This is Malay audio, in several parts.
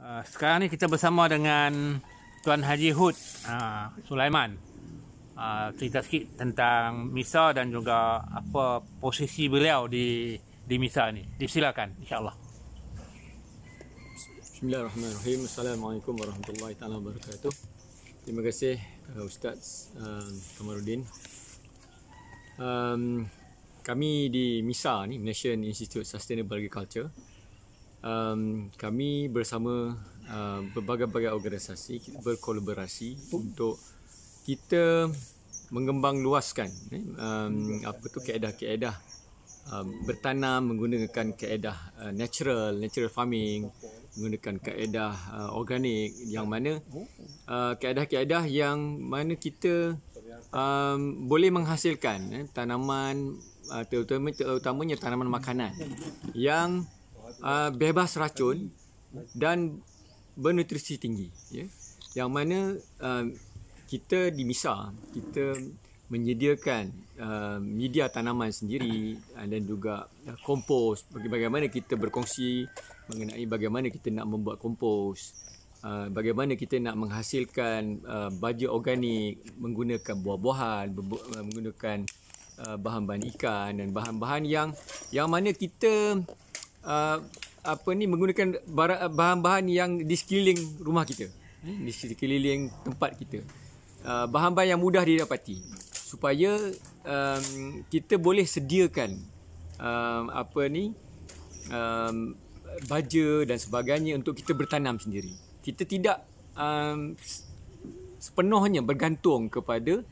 Sekarang ni kita bersama dengan Tuan Haji Hud Sulaiman. Cerita sikit tentang MISA dan juga apa posisi beliau di MISA ni. Disilakan, insya-Allah. Bismillahirrahmanirrahim. Assalamualaikum warahmatullahi taala wabarakatuh. Terima kasih Ustaz Kamarudin. Kami di MISA ni, Malaysian Institute Sustainable Agriculture, kami bersama berbagai-bagai organisasi kita berkolaborasi untuk kita mengembang luaskan kaedah-kaedah bertanam menggunakan kaedah natural farming, menggunakan kaedah organik, yang mana kaedah-kaedah yang mana kita boleh menghasilkan tanaman, terutamanya tanaman makanan yang bebas racun dan bernutrisi tinggi, ya. Yang mana kita di MISA kita menyediakan media tanaman sendiri dan juga kompos. Bagaimana kita berkongsi mengenai bagaimana kita nak membuat kompos, bagaimana kita nak menghasilkan baja organik menggunakan buah-buahan, menggunakan bahan-bahan ikan dan bahan-bahan yang mana kita menggunakan bahan-bahan yang di sekeliling rumah kita, di sekeliling tempat kita, bahan-bahan yang mudah didapati, supaya kita boleh sediakan baja dan sebagainya untuk kita bertanam sendiri. Kita tidak sepenuhnya bergantung kepada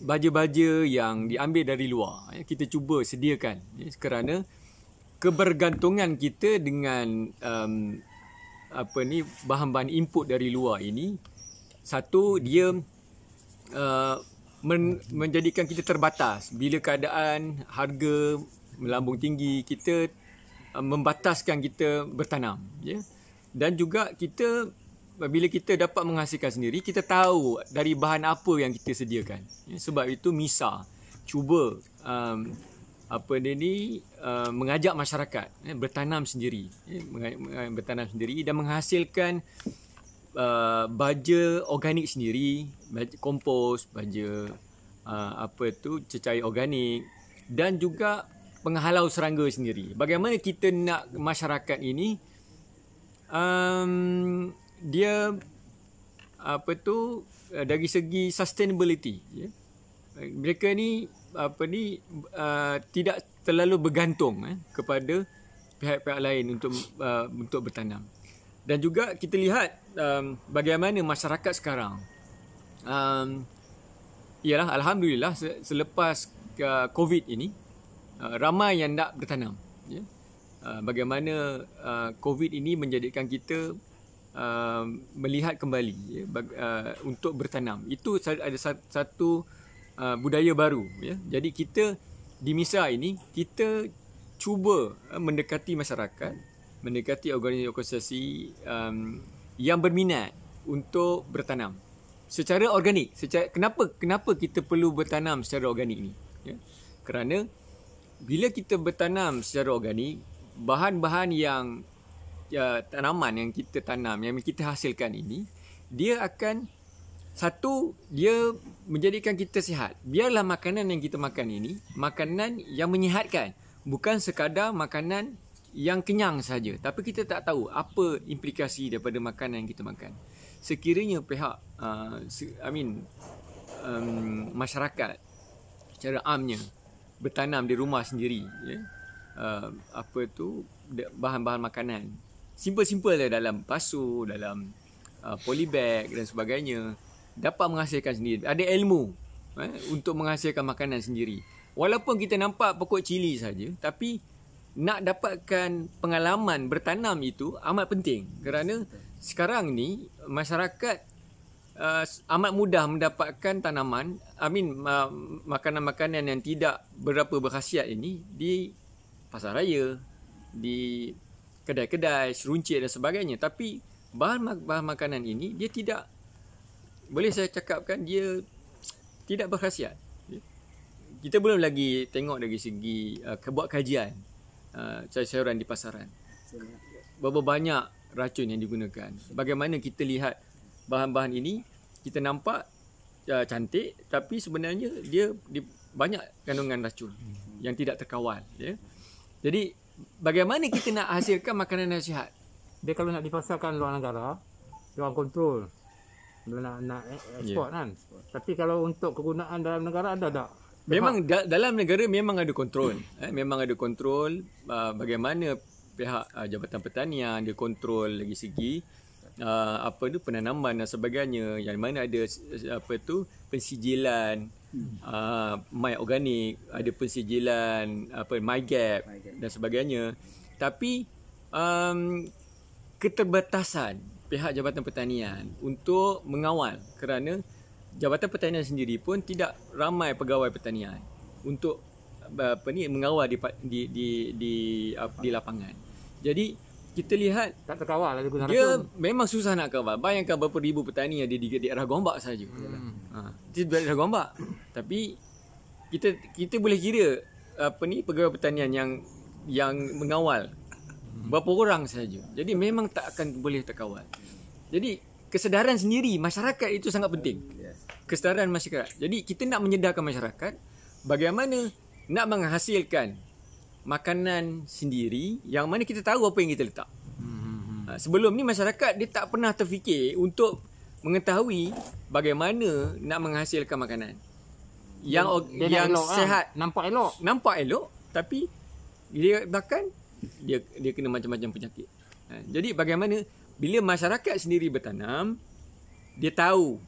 baja-baja yang diambil dari luar. Kita cuba sediakan, kerana kebergantungan kita dengan bahan-bahan input dari luar ini, satu, dia menjadikan kita terbatas. Bila keadaan harga melambung tinggi, kita membataskan kita bertanam, ya. Dan juga kita, bila kita dapat menghasilkan sendiri, kita tahu dari bahan apa yang kita sediakan, ya. Sebab itu MISA cuba mengajak masyarakat bertanam sendiri, bertanam sendiri dan menghasilkan baja organik sendiri, baja kompos, baja cecair organik, dan juga penghalau serangga sendiri. Bagaimana kita nak masyarakat ini dia dari segi sustainability, ya. Mereka ni tidak terlalu bergantung kepada pihak-pihak lain untuk bertanam. Dan juga kita lihat bagaimana masyarakat sekarang, ialah alhamdulillah selepas COVID ini ramai yang nak bertanam, ya. Bagaimana COVID ini menjadikan kita melihat kembali, ya, untuk bertanam. Itu ada satu budaya baru, ya. Jadi kita di MISA ini kita cuba mendekati masyarakat, mendekati organisasi yang berminat untuk bertanam secara organik. Kenapa kita perlu bertanam secara organik ni, ya? Kerana bila kita bertanam secara organik, bahan-bahan yang tanaman yang kita tanam, yang kita hasilkan ini, dia akan, satu, dia menjadikan kita sihat. Biarlah makanan yang kita makan ini makanan yang menyihatkan, bukan sekadar makanan yang kenyang saja, tapi kita tak tahu apa implikasi daripada makanan yang kita makan. Sekiranya pihak masyarakat secara amnya bertanam di rumah sendiri, ya, bahan-bahan makanan simple-simple dalam pasu, dalam polybag dan sebagainya, dapat menghasilkan sendiri, ada ilmu untuk menghasilkan makanan sendiri. Walaupun kita nampak pokok cili saja, tapi nak dapatkan pengalaman bertanam itu amat penting. Kerana sekarang ni masyarakat amat mudah mendapatkan tanaman, makanan-makanan yang tidak berapa berkhasiat ini di pasar raya, di kedai-kedai, seruncit dan sebagainya. Tapi bahan makanan ini dia tidak, boleh saya cakapkan, dia tidak berkhasiat. Kita belum lagi tengok dari segi buat kajian sayur-sayuran di pasaran. berapa banyak racun yang digunakan. Bagaimana kita lihat bahan-bahan ini, kita nampak cantik, tapi sebenarnya dia banyak kandungan racun yang tidak terkawal. Ya. Jadi bagaimana kita nak hasilkan makanan yang sihat? Dia kalau nak dipasarkan luar negara, dia orang kontrol. Dia nak ekspor kan. Tapi kalau untuk kegunaan dalam negara ada tak? Memang dalam negara memang ada kontrol. Memang ada kontrol bagaimana pihak Jabatan Pertanian dia kontrol dari segi penanaman dan sebagainya, yang mana ada pensijilan my organik, ada pensijilan MyGap dan sebagainya. Tapi keterbatasan pihak Jabatan Pertanian untuk mengawal, kerana Jabatan Pertanian sendiri pun tidak ramai pegawai pertanian untuk mengawal di lapangan. Jadi kita lihat tak terkawal ada guna dia racun. memang susah nak kawal. Bayangkan berapa ribu petani yang di daerah Gombak saja. Di daerah Gombak. Tapi kita boleh kira pegawai pertanian yang mengawal berapa orang saja. Jadi memang tak akan boleh terkawal. Jadi kesedaran sendiri masyarakat itu sangat penting. Kesedaran masyarakat. Jadi kita nak menyedarkan masyarakat bagaimana nak menghasilkan makanan sendiri yang mana kita tahu apa yang kita letak. Sebelum ni masyarakat dia tak pernah terfikir untuk mengetahui bagaimana nak menghasilkan makanan yang sihat. Nampak elok, tapi dia bahkan dia kena macam-macam penyakit. Jadi bagaimana bila masyarakat sendiri bertanam, dia tahu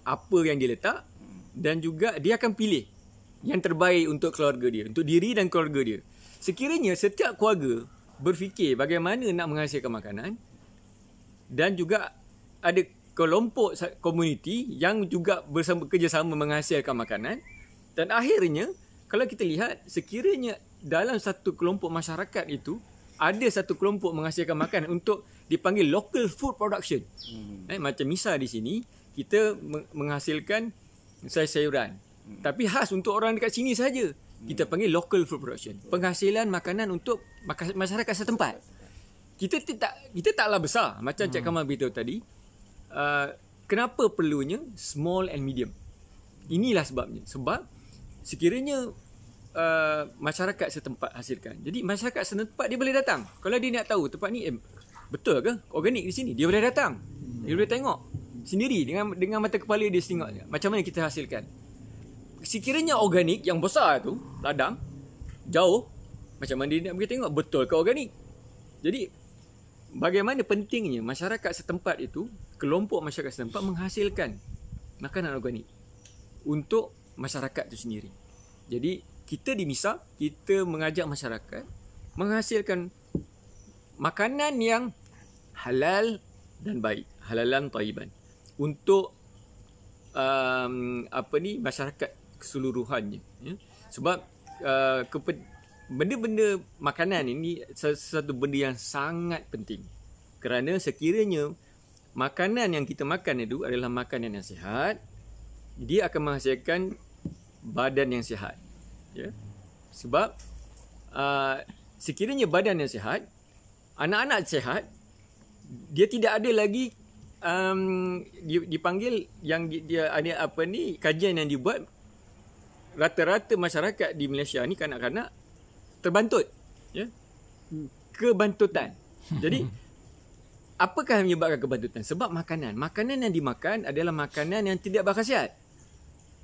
apa yang dia letak dan juga dia akan pilih yang terbaik untuk keluarga dia, untuk diri dan keluarga dia. Sekiranya setiap keluarga berfikir bagaimana nak menghasilkan makanan dan juga ada kelompok komuniti yang juga bekerjasama menghasilkan makanan, dan akhirnya kalau kita lihat sekiranya dalam satu kelompok masyarakat itu ada satu kelompok menghasilkan makanan untuk dipanggil local food production. Macam misal di sini kita menghasilkan sayur-sayuran, tapi khas untuk orang dekat sini saja. Kita panggil local food production. Penghasilan makanan untuk masyarakat setempat. Kita taklah besar. Macam Cik Kamal beritahu tadi. Kenapa perlunya small and medium? Inilah sebabnya. Sebab sekiranya masyarakat setempat hasilkan. Jadi masyarakat setempat dia boleh datang. Kalau dia nak tahu tempat ni betul ke organik di sini, dia boleh datang. Dia boleh tengok sendiri dengan mata kepala dia, tengok macam mana kita hasilkan. Sekiranya organik yang besar tu, ladang jauh, macam mana dia nak pergi tengok betul ke organik. Jadi bagaimana pentingnya masyarakat setempat itu, kelompok masyarakat setempat menghasilkan makanan organik untuk masyarakat itu sendiri. Jadi kita di MISA, kita mengajak masyarakat menghasilkan makanan yang halal dan baik, halalan tayyiban, untuk masyarakat keseluruhannya, ya. Sebab benda-benda makanan ini satu benda yang sangat penting, kerana sekiranya makanan yang kita makan itu adalah makanan yang sihat, dia akan menghasilkan badan yang sihat, ya. Sebab sekiranya badan yang sihat, anak-anak sihat, dia tidak ada lagi dipanggil yang dia ada kajian yang dibuat, rata-rata masyarakat di Malaysia ni kanak-kanak terbantut, ya. Kebantutan. Jadi apakah yang menyebabkan kebantutan? Sebab makanan yang dimakan adalah makanan yang tidak berkhasiat.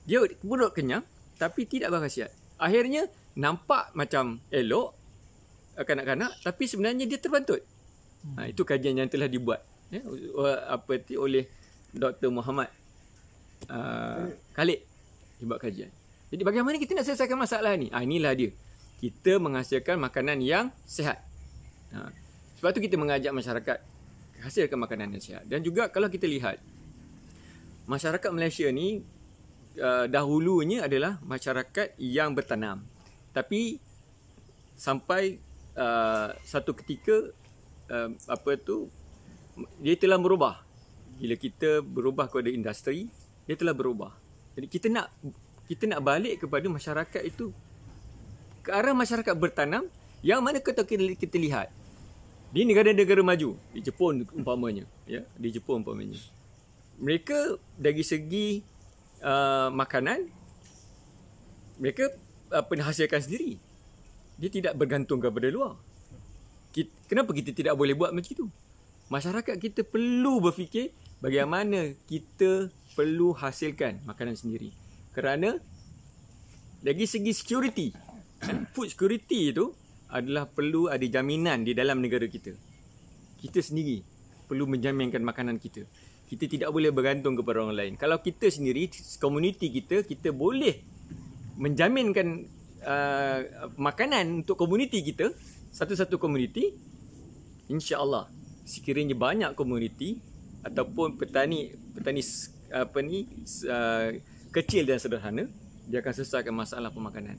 Dia perut kenyang tapi tidak berkhasiat. Akhirnya nampak macam elok kanak-kanak, tapi sebenarnya dia terbantut. Itu kajian yang telah dibuat, ya, oleh Dr. Muhammad Khalid dibuat kajian. Jadi bagaimana kita nak selesaikan masalah ni? Inilah dia. Kita menghasilkan makanan yang sihat. Sebab tu kita mengajak masyarakat hasilkan makanan yang sihat. Dan juga kalau kita lihat, masyarakat Malaysia ni dahulunya adalah masyarakat yang bertanam. Tapi sampai satu ketika dia telah berubah. Bila kita berubah kepada industri, dia telah berubah. Jadi kita nak balik kepada masyarakat itu, ke arah masyarakat bertanam, yang mana kita lihat Di negara-negara maju, di Jepun umpamanya, mereka dari segi makanan, mereka hasilkan sendiri. Dia tidak bergantung kepada luar. Kenapa kita tidak boleh buat macam itu? Masyarakat kita perlu berfikir bagaimana kita perlu hasilkan makanan sendiri. Kerana dari segi security, food security itu adalah perlu ada jaminan di dalam negara kita. Kita sendiri perlu menjaminkan makanan kita. Kita tidak boleh bergantung kepada orang lain. Kalau kita sendiri, komuniti kita boleh menjaminkan makanan untuk komuniti kita, satu-satu komuniti, insya-Allah sekiranya banyak komuniti ataupun petani kecil dan sederhana, dia akan selesaikan masalah pemakanan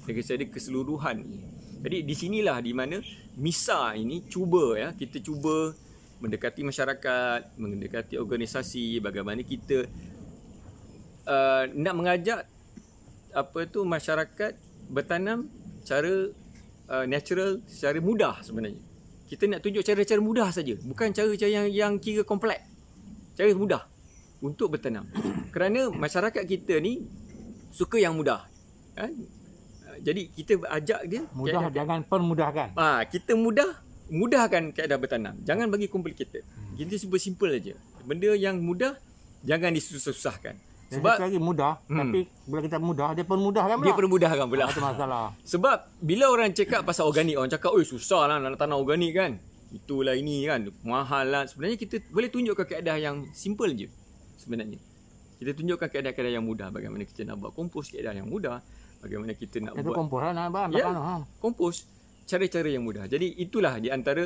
dari segi keseluruhan. Jadi di sinilah di mana MISA ini kita cuba mendekati masyarakat, mendekati organisasi, bagaimana kita nak mengajak masyarakat bertanam cara natural, secara mudah sebenarnya. Kita nak tunjuk cara-cara mudah saja, bukan cara-cara yang kira kompleks. Cara mudah untuk bertanam. Kerana masyarakat kita ni suka yang mudah. Jadi kita ajak dia mudah, jangan permudahkan. Kita mudahkan keadaan bertanam. Jangan bagi complicated. Kita simple aja. Benda yang mudah jangan disusah-susahkan. Sebab lagi mudah, tapi bila kita mudah, dia permudahkan pula. Dia permudahkan pula. Itu masalah. Sebab bila orang cakap pasal organik, orang cakap, "Oi, susah lah nak tanam organik kan. Itulah ini kan, mahal lah." Sebenarnya kita boleh tunjukkan keadaan yang simple je sebenarnya. Kita tunjukkan keadaan-keadaan yang mudah. Bagaimana kita nak buat kompos, keadaan yang mudah. Bagaimana kita nak buat kompos lah, nak bahan. Kompos, cara-cara yang mudah. Jadi itulah di antara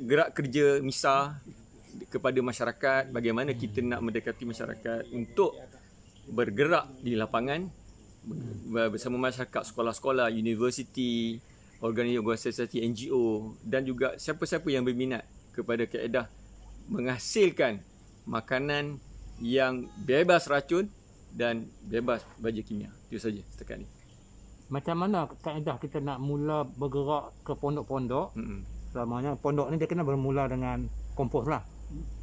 gerak kerja MISA kepada masyarakat, bagaimana kita nak mendekati masyarakat untuk bergerak di lapangan bersama masyarakat, sekolah-sekolah, universiti, organisasi NGO dan juga siapa-siapa yang berminat kepada kaedah menghasilkan makanan yang bebas racun dan bebas baja kimia. Itu saja setakat ni. Macam mana kaedah kita nak mula bergerak ke pondok-pondok? Selamanya pondok ni dia kena bermula dengan kompos lah.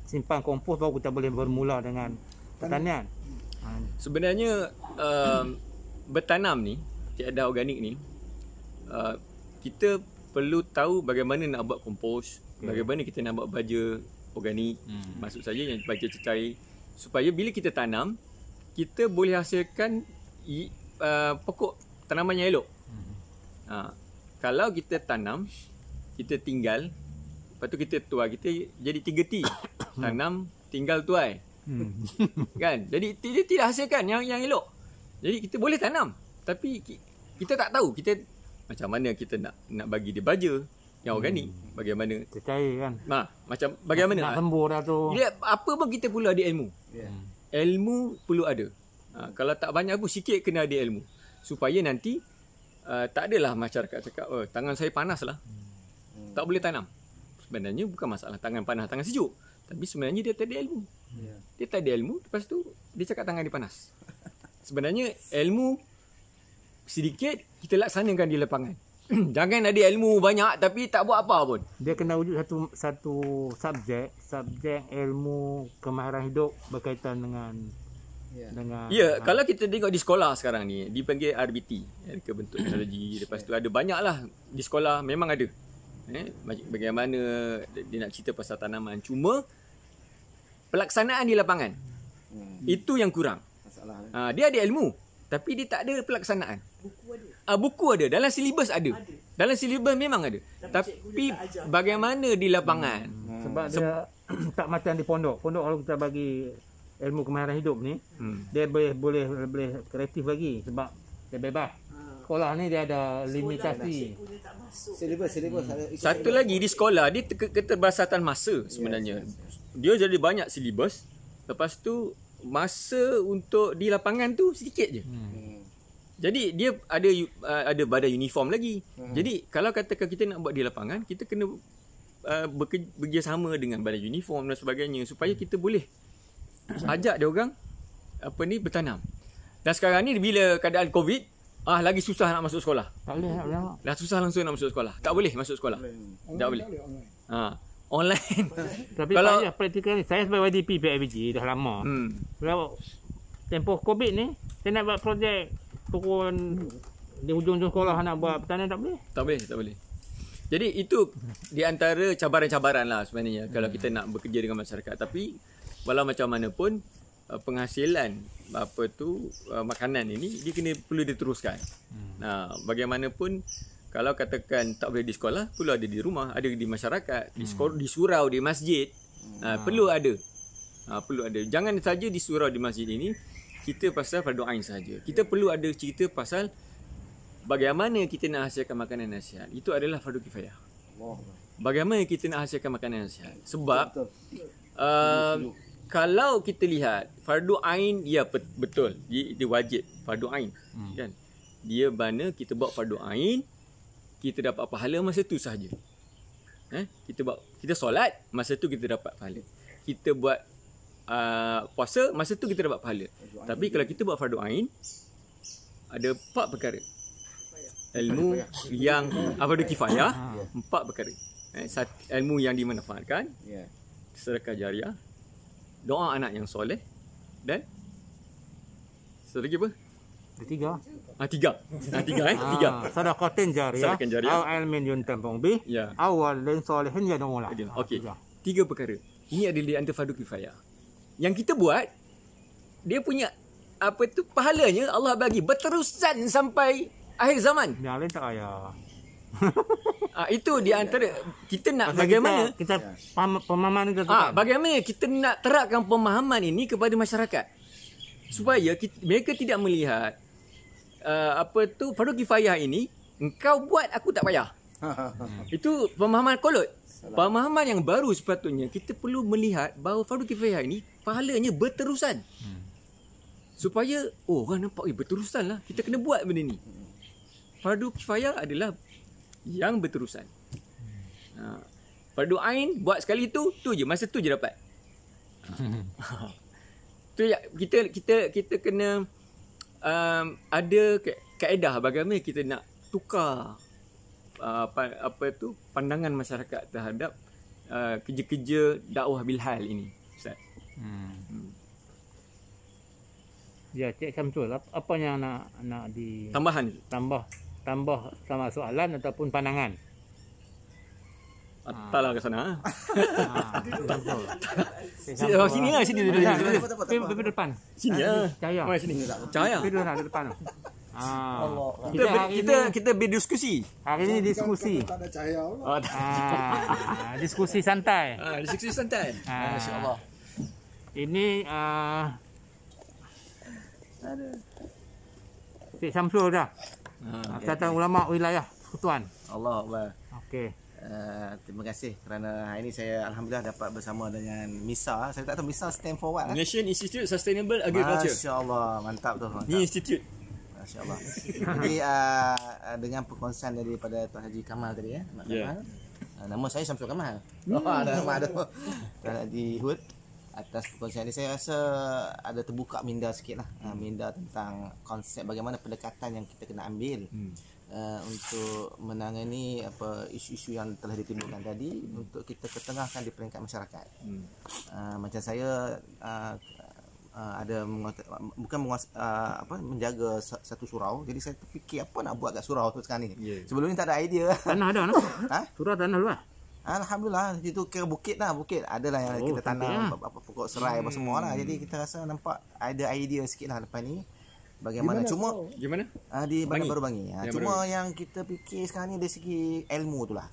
Simpan kompos baru kita boleh bermula dengan pertanian. Sebenarnya bertanam ni, kaedah organik ni, kita perlu tahu bagaimana nak buat kompos, bagaimana kita nak buat baja organik, maksud saja yang baja cecair, supaya bila kita tanam, kita boleh hasilkan pokok tanaman yang elok. Kalau kita tanam, kita tinggal, lepas tu kita tuai, kita jadi 3T. Tanam, tinggal, tuai. Kan? Jadi dia tidak hasilkan yang elok. Jadi kita boleh tanam, tapi kita tak tahu kita macam mana kita nak bagi dia baja yang organik. Bagaimana cecair kan. Macam bagaimana nak tembur dah tu. Dia, apa pun kita perlu ada ilmu. Ilmu perlu ada. Kalau tak banyak pun sikit kena ada ilmu. Supaya nanti tak adalah masyarakat cakap, tangan saya panas lah, tak boleh tanam. Sebenarnya bukan masalah tangan panas, tangan sejuk. Tapi sebenarnya dia tak ada ilmu. Dia tak ada ilmu, lepas tu dia cakap tangan dia panas. Sebenarnya ilmu sedikit kita laksanakan di lapangan. Jangan ada ilmu banyak tapi tak buat apa pun. Dia kena wujud satu subjek ilmu kemahiran hidup berkaitan dengan kalau kita tengok di sekolah sekarang ni dipanggil RBT, bentuk teknologi. Lepas tu ada banyaklah di sekolah memang ada. Bagaimana dia nak cerita pasal tanaman, cuma pelaksanaan di lapangan itu yang kurang. Dia ada ilmu tapi dia tak ada pelaksanaan. Buku ada, dalam silibus ada. Dalam silibus memang ada. Tapi bagaimana di lapangan? Sebab dia tak macam di pondok. Pondok kalau kita bagi ilmu kemahiran hidup ni, dia boleh kreatif lagi sebab dia bebas. Sekolah ni dia ada limitasi. Silibus Satu lagi di sekolah dia keterbatasan masa sebenarnya. Dia jadi banyak silibus. Lepas tu masa untuk di lapangan tu sedikit je. Jadi dia ada badan uniform lagi. Jadi kalau katakan kita nak buat di lapangan, kita kena bekerjasama dengan badan uniform dan sebagainya supaya kita boleh ajak dia orang bertanam. Dan sekarang ni bila keadaan COVID, Lagi susah nak masuk sekolah. Tak boleh nak lama. Dah susah langsung nak masuk sekolah. Tak boleh masuk sekolah. Tak boleh. Online. Tapi Kalau- payah praktikal ni. Saya sebagai YDP PIBG dah lama. Kalau tempoh COVID ni, saya nak buat projek pukul di hujung-hujung sekolah nak buat pertanian tak boleh. Tak boleh. Jadi itu di antara cabaran-cabaran lah sebenarnya kalau kita nak bekerja dengan masyarakat. Tapi walau macam mana pun penghasilan makanan ini dia perlu diteruskan. Bagaimanapun kalau katakan tak boleh di sekolah, perlu ada di rumah, ada di masyarakat, di sekolah, di surau, di masjid. Perlu ada. Perlu ada. Jangan saja di surau, di masjid ini kita pasal fardu ain saja. Kita perlu ada cerita pasal bagaimana kita nak hasilkan makanan yang sihat. Itu adalah fardu kifayah. Bagaimana kita nak hasilkan makanan yang sihat. Sebab kalau kita lihat fardu ain, ya betul, dia wajib fardu ain, kan? Dia mana kita buat fardu ain, kita dapat pahala masa tu sahaja. Kita solat, masa tu kita dapat pahala. Kita buat puasa, masa tu kita dapat pahala. Tapi kalau kita buat fardu ain, ada 4 perkara. Ilmu yang fardu kifayah, 4 perkara. Ilmu yang dimanfaatkan, sedekah jariah, doa anak yang soleh, dan satu lagi apa? Tiga. Tiga. Tiga. Sedekatin jariyah. Sedekah jariah. Au ilmin yuntafa'u bih. Ya. Au waladin salihin yad'u lah. Okey. 3 perkara. Ini adalah di antara fardu kifayah. Yang kita buat, dia punya pahalanya Allah bagi berterusan sampai akhir zaman. Yang lain tak payah. Itu di antara kita nak Pasal bagaimana kita pemahaman kita tu. bagaimana kita nak terapkan pemahaman ini kepada masyarakat supaya mereka tidak melihat fardu kifayah ini engkau buat aku tak payah. Itu pemahaman kolot. Pemahaman yang baru sepatutnya kita perlu melihat bahawa fardu kifayah ini pahalanya berterusan. Supaya orang nampak berterusan lah, kita kena buat benda ni. Fardu kifayah adalah yang berterusan. Fardu ain buat sekali tu je, masa tu je dapat. Tu kita kena ada kaedah bagaimana kita nak tukar pandangan masyarakat terhadap kerja-kerja dakwah bilhal ini, Ustaz. Ya, Cik Syamsul, apa yang nak di Tambahan tambah sama soalan ataupun pandangan? taklah ke sana. Sini lah, sini. Pergi depan. Sini lah. Cahaya. Sini. Cahaya. Pergi di depan. Kita berdiskusi. Hari ini diskusi. Tak ada cahaya. Diskusi santai. Diskusi santai. Masya-Allah. Ini Cik Syamsul dah. Catatan ulama wilayah Persekutuan. Allah. Okey. Terima kasih kerana hari ini saya alhamdulillah dapat bersama dengan MISA. Saya tak tahu MISA stand for what? Malaysian Institute Sustainable Agriculture. Masya-Allah, mantap tu. Ni institute. Masya-Allah. Jadi dengan perkongsian daripada Tuan Haji Kamal tadi Kamal. Nama saya Syamsul Kamal. Ada nama ada. Tuan Haji Hud. Atas perkongsian ini saya rasa ada terbuka minda sikit lah. Minda tentang konsep bagaimana pendekatan yang kita kena ambil untuk menangani isu-isu yang telah ditimbulkan tadi untuk kita ketengahkan di peringkat masyarakat. Macam saya ada menjaga satu surau, jadi saya terfikir apa nak buat kat surau tu sekarang ni. Sebelum ni tak ada idea. Tanah ada nak? Surau tanah luas. Alhamdulillah, itu kira bukit adalah yang kita tanam pokok serai apa semua lah. Jadi kita rasa nampak ada idea sikit lah depan ni. Bagaimana Gimana? Di Bandar Baru Bangi. Cuma yang kita fikir sekarang ni dari segi ilmu tu lah.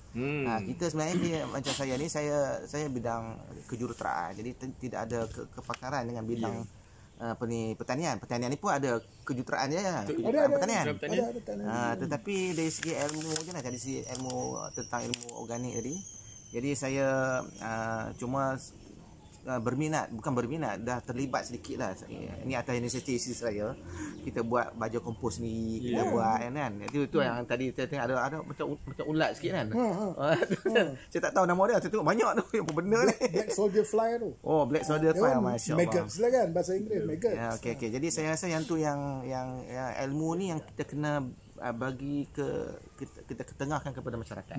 Kita sebenarnya macam saya ni saya bidang kejuruteraan. Jadi tidak ada kepakaran dengan bidang pertanian. Pertanian ni pun ada kejuruteraan dia. Pertanian. Tetapi dari segi ilmu je lah, dari segi ilmu tentang ilmu organik tadi. Jadi saya cuma bukan berminat, dah terlibat sedikit lah. Ini atas inisiatif isteri saya. Kita buat baju kompos sendiri, kita buat kan. Itu yang tadi saya tengok ada macam ulat sikit kan. Saya tak tahu nama dia, saya tengok banyak tu apa benda ni. Black soldier fly tu. Oh, black soldier fly, masya-Allah. Maggots lah kan bahasa Inggeris, maggots. Ya, okey. Jadi saya rasa yang tu yang ilmu ni yang kita kena bagi kita ketengahkan kepada masyarakat.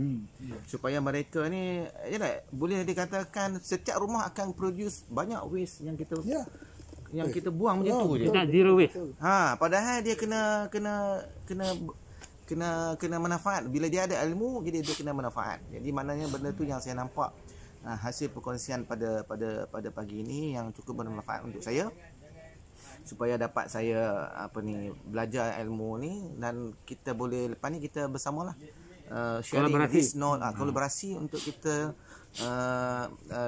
Supaya mereka ni boleh dikatakan setiap rumah akan produce banyak waste yang kita yang kita buang macam tu je. Kita zero waste. Padahal dia kena manfaat. Bila dia ada ilmu, jadi dia kena manfaat. Jadi maknanya benda tu yang saya nampak hasil perkongsian pada pagi ini yang cukup bermanfaat untuk saya, supaya dapat saya belajar ilmu ni, dan kita boleh lepas ni kita bersamalah sharing kolaborasi untuk kita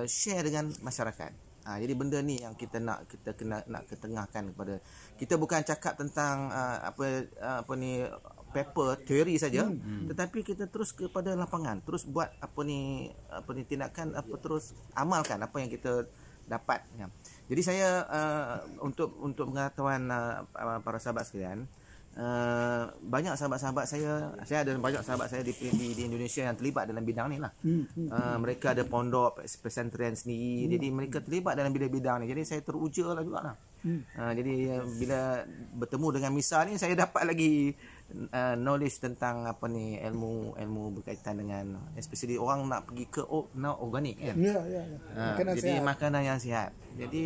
share dengan masyarakat. Jadi benda ni yang kita kena ketengahkan kepada kita, bukan cakap tentang paper teori saja, tetapi kita terus kepada lapangan, terus buat tindakan, terus amalkan apa yang kita dapat. Jadi saya untuk pengetahuan para sahabat sekalian, banyak sahabat-sahabat saya ada banyak sahabat saya di Indonesia yang terlibat dalam bidang ni lah. Mereka ada pondok pesantren sendiri, jadi mereka terlibat dalam bidang ni. Jadi saya teruja lah jugalah. Jadi bila bertemu dengan MISA ni, saya dapat lagi knowledge tentang ilmu berkaitan dengan, especially orang nak pergi ke organik kan. Jadi sihat. Makanan yang sihat. Jadi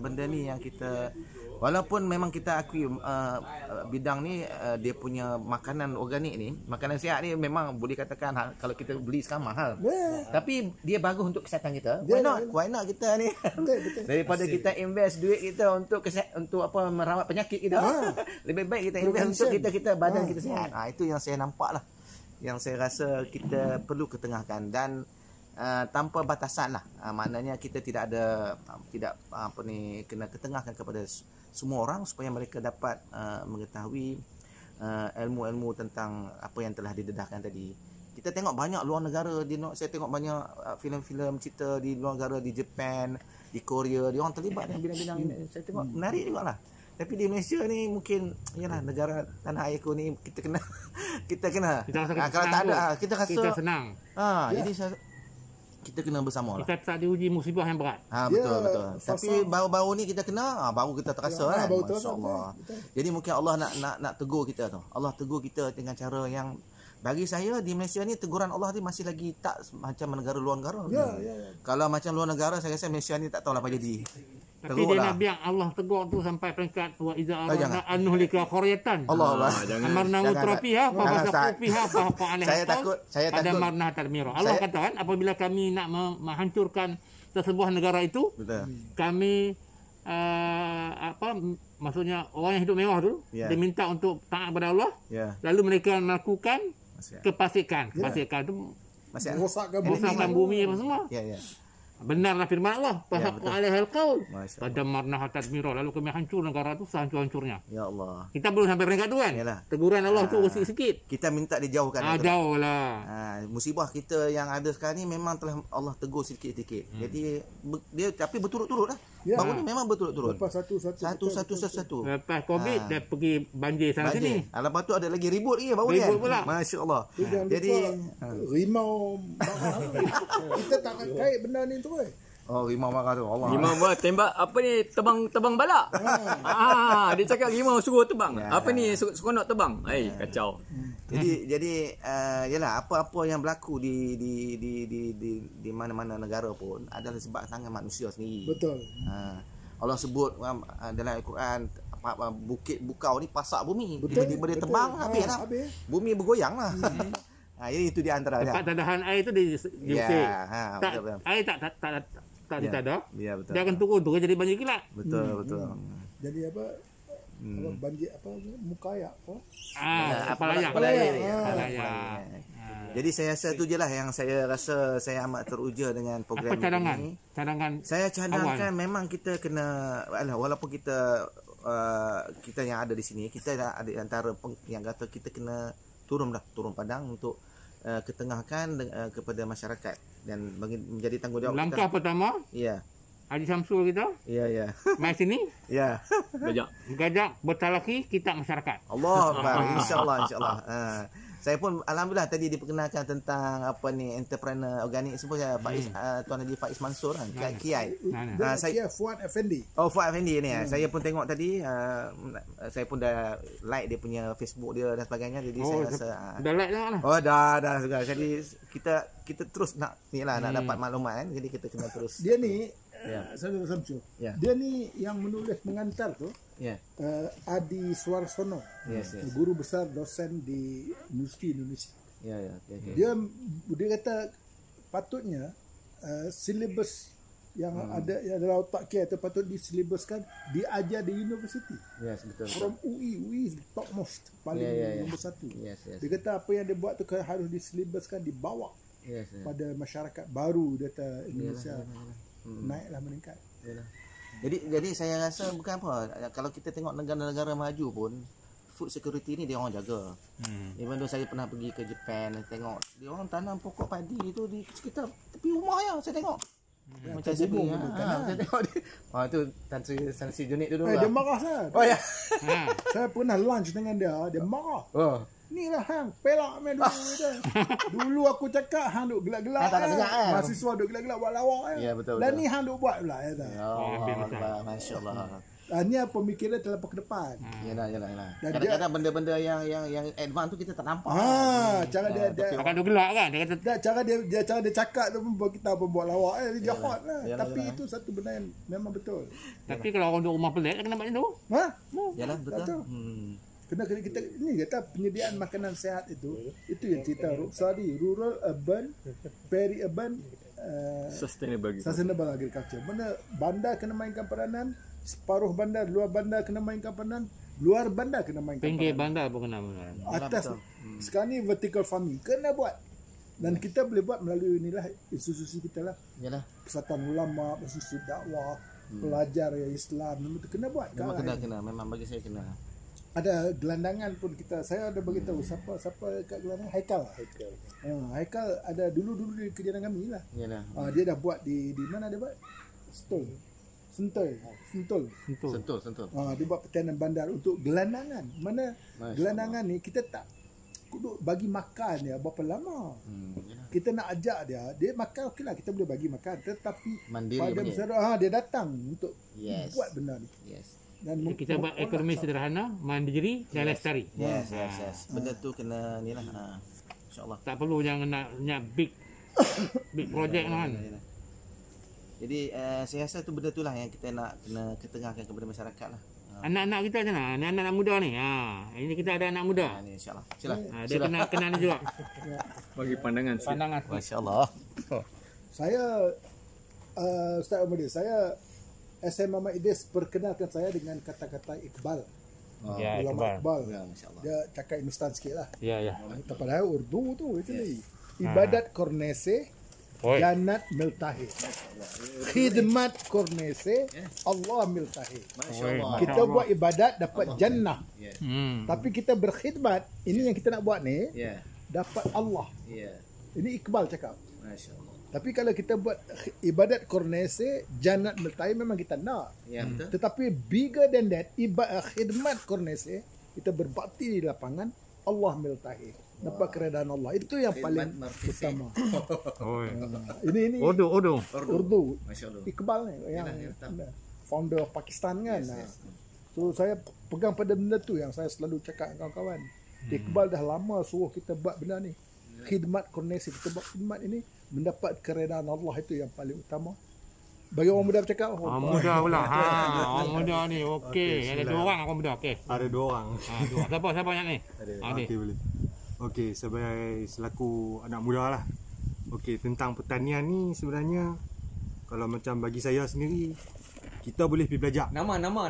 benda ni yang kita, walaupun memang kita akui bidang ni dia punya makanan organik ni, makanan sihat ni memang boleh katakan kalau kita beli sekarang mahal. Tapi dia bagus untuk kesihatan kita. Why not kita ni daripada kita invest duit kita untuk merawat penyakit kita, lebih baik kita invest untuk kita badan kita sihat. Itu yang saya nampak lah, yang saya rasa kita perlu ketengahkan, dan tanpa batasan lah. Maknanya kita tidak kena ketengahkan kepada semua orang, supaya mereka dapat mengetahui ilmu-ilmu tentang apa yang telah didedahkan tadi. Kita tengok banyak luar negara, saya tengok banyak filem-filem cerita di luar negara, di Jepun, di Korea, dia orang terlibat dalam bidang-bidang ini. Saya tengok menarik juga lah. Tapi di Malaysia ni mungkin negara tanah airku ni kita kena kalau tak ada kita rasa senang. Jadi kita kena bersama lah. Kita tak diuji musibah yang berat. Betul. Tapi baru-baru ni kita kena, baru kita terasa kan. Masya-Allah. Jadi mungkin Allah nak tegur kita tu. Allah tegur kita dengan cara yang, bagi saya di Malaysia ni teguran Allah ni masih lagi tak macam negara luar negara. Kalau macam luar negara, saya rasa Malaysia ni tak tahu apa jadi. Tapi dia nak biar Allah tegur tu sampai peringkat wa iza aradna an nuhlika qaryatan. Allah. Amarna mutrafiha fa fasaqufiha fa haqa alaiha. Saya takut. Ada marna tadmira. Allah kata kan, apabila kami nak menghancurkan sesebuah negara itu, kami maksudnya orang yang hidup mewah tu, dia minta untuk taat kepada Allah, lalu mereka melakukan kefasikan. Kefasikan tu merosakkan bumi apa semua. Benarlah firman Allah, fahaqqa alaihal qaul fadamarnaha tadmira, lalu kami hancur negara tu sehancur-hancurnya. Ya Allah. Kita belum sampai peringkat tu kan. Teguran Allah tu sikit-sikit. Kita minta dijauhkan. Jauh lah. Musibah kita yang ada sekarang ni memang telah Allah tegur sikit-sikit. Jadi dia tapi berturut-turut lah. Baru ni memang berturut-turut. Lepas satu. Lepas Covid dia pergi banjir sana sini. Lepas tu ada lagi ribut lagi baru ni kan. Masya-Allah. Jadi rimau kita tak kait benda ni tu. Rimau marah tu. Allah. Rimau buat tembak apa ni, tebang balak. Dia cakap rimau suruh tebang. Apa ni, seronok tebang. Kacau. Jadi yalah, apa-apa yang berlaku di mana-mana negara pun adalah sebab tangan manusia sendiri. Betul. Allah sebut dalam Al-Quran, bukit bukau ni pasak bumi. Tiba-tiba dia tebang, habislah. Bumi bergoyang lah. Jadi itu di antaranya. Tempat tadahan air tu diusir. Air tak ditadah. Ya, betul. Dia akan turun jadi banjir kilat. Betul. Jadi apa banjir muka air apa layak. Jadi saya rasa tu je lah yang saya rasa saya amat teruja dengan program ini. Cadangan saya cadangkan awal. Memang kita kena, walaupun kita yang ada di sini, kita ada antara yang kata kita kena turun padang untuk ketengahkan kepada masyarakat dan menjadi tanggungjawab langkah kita. Pertama Haji Samsul kita Ya, ya. mai sini Ya. Belajar. mengajak bertalaki kita masyarakat. Allah Akbar. InsyaAllah, insyaAllah. Saya pun alhamdulillah tadi diperkenalkan tentang apa ni entrepreneur organik semua saya Faiz Tuan Haji Faiz Mansur kan Kiai. Dia saya Fuad Effendi. Oh Fuad Effendi ni saya pun tengok tadi saya pun dah like dia punya Facebook dia dan sebagainya jadi saya rasa Dah like dah lah. oh dah juga. Jadi kita terus nak ni lah nak dapat maklumat kan. Jadi kita kena terus. Dia ni Ya. Saudara Samsul. Ya. Dia ni yang menulis mengantar tu Ya. Adi Suarsono. Yes. Guru besar dosen di Universiti Indonesia. Ya. Okay. Dia kata patutnya silibus yang ada dalam otak kita itu patut disilibuskan diajar di universiti. Yes, betul. From UI topmost paling nombor satu. Yes. Dia kata apa yang dia buat tu harus disilibuskan dibawa Yes. pada masyarakat baru data Indonesia. Naiklah meningkat. Yalah. Jadi saya rasa bukan apa kalau kita tengok negara-negara maju pun food security ni dia orang jaga. Even though saya pernah pergi ke Japan tengok dia orang tanam pokok padi tu di sekitar tepi rumah ya saya tengok. Macam sibuk saya tengok dia. Tu Tan Sri Junid dulu Dia marah saya. Oh ya. Saya pernah lunch dengan dia marah. Oh. Ni lah hang pelak main dulu tu. Dulu aku cakap hang duk gelak-gelak. Tak nak dengar kan. Mahasiswa duk gelak-gelak buat lawak kan. Ya, betul. Dan ni hang duk buat pula ya tak. Allah, masya-Allah. Hanya pemikiran terlampau ke depan. Yalah. Dan Kadang-kadang benda-benda yang advance tu kita tak nampak. Cara dia Akan dia gelak kan. Dia kata cara dia cakap tu pun kita pun buat lawak dia jahat lah. Yalah, Tapi itu satu benda yang memang betul. tapi kalau orang duduk rumah pelik kena buat macam tu. Ha? Yalah, betul. Kena kita ni kata penyediaan makanan sehat itu yang cerita tadi rural urban peri urban sustainable agriculture. Mana bandar kena mainkan peranan, separuh bandar, luar bandar kena mainkan peranan, luar bandar kena mainkan Pinggir peranan. bandar pun kena buat. Atas sekarang ni vertical farming kena buat. Dan kita boleh buat melalui inilah institusi kita lah. Yalah. Persatuan Ulama, institusi dakwah, pelajar Islam itu kena buat. Memang kena. Memang bagi saya kena. Ada gelandangan pun saya ada bagi tahu siapa kat gelandangan Haikal. Haikal ada dulu di kejadian kami lah. Yalah. Dia dah buat di mana dia buat? Sentul. Dia buat pertanian bandar untuk gelandangan. Mana gelandangan ni kita tak kudu bagi makan dia berapa lama. Kita nak ajak dia makan okeylah kita boleh bagi makan tetapi Mandiri pada punya. dia datang untuk buat benda ni. Yes. Dan Kita buat ekonomi sederhana, mandiri dan lestari. Yes. Benda tu kena ni lah. InsyaAllah. Tak perlu jangan nak big project kan. Jadi saya rasa tu benda tu lah yang kita nak kena ketengahkan kepada masyarakat lah. Anak-anak kita macam mana? Ni anak-anak muda ni. Ini kita ada anak muda. Ni insyaAllah. Sila. Dia kenal ni juga. Bagi pandangan. Masya-Allah. Saya Ustaz Ahmadi, saya SM Muhammad Idris perkenalkan saya dengan kata-kata Iqbal. Ya, Ulama Iqbal. Ya, masya-Allah. Dia cakap instan sikit lah. Ya. Padahal Urdu tu itu ni. Ibadat Kornese, Jannat Miltahi. Khidmat Kornese, Allah Miltahi. Masya-Allah. Kita buat ibadat dapat jannah. Hmm. Tapi kita berkhidmat, ini yang kita nak buat ni, Ya. dapat Allah. Ya. Ini Iqbal cakap. Masya-Allah. Tapi kalau kita buat ibadat Kornese, Jannat Miltahi memang kita nak. Ya, betul. Tetapi bigger than that, khidmat Kornese, kita berbakti di lapangan, Allah Miltahi. Dapat keredaan Allah. Itu yang paling utama. Ini Urdu. Masya-Allah. Iqbal ni yang founder Pakistan kan. So saya pegang pada benda tu yang saya selalu cakap dengan kawan-kawan. Iqbal dah lama suruh kita buat benda ni. Khidmat Kornese, kita buat khidmat ini mendapat keredaan Allah, itu yang paling utama. Bagi orang muda bercakap, Muda pula. Orang muda ni okey. Ada dua orang orang muda. Okey. Ada dua orang. Siapa yang ni? Okey, boleh. Okey, sebagai selaku anak muda lah. Okey, tentang pertanian ni sebenarnya kalau macam bagi saya sendiri, kita boleh pergi belajar. Nama. Nama.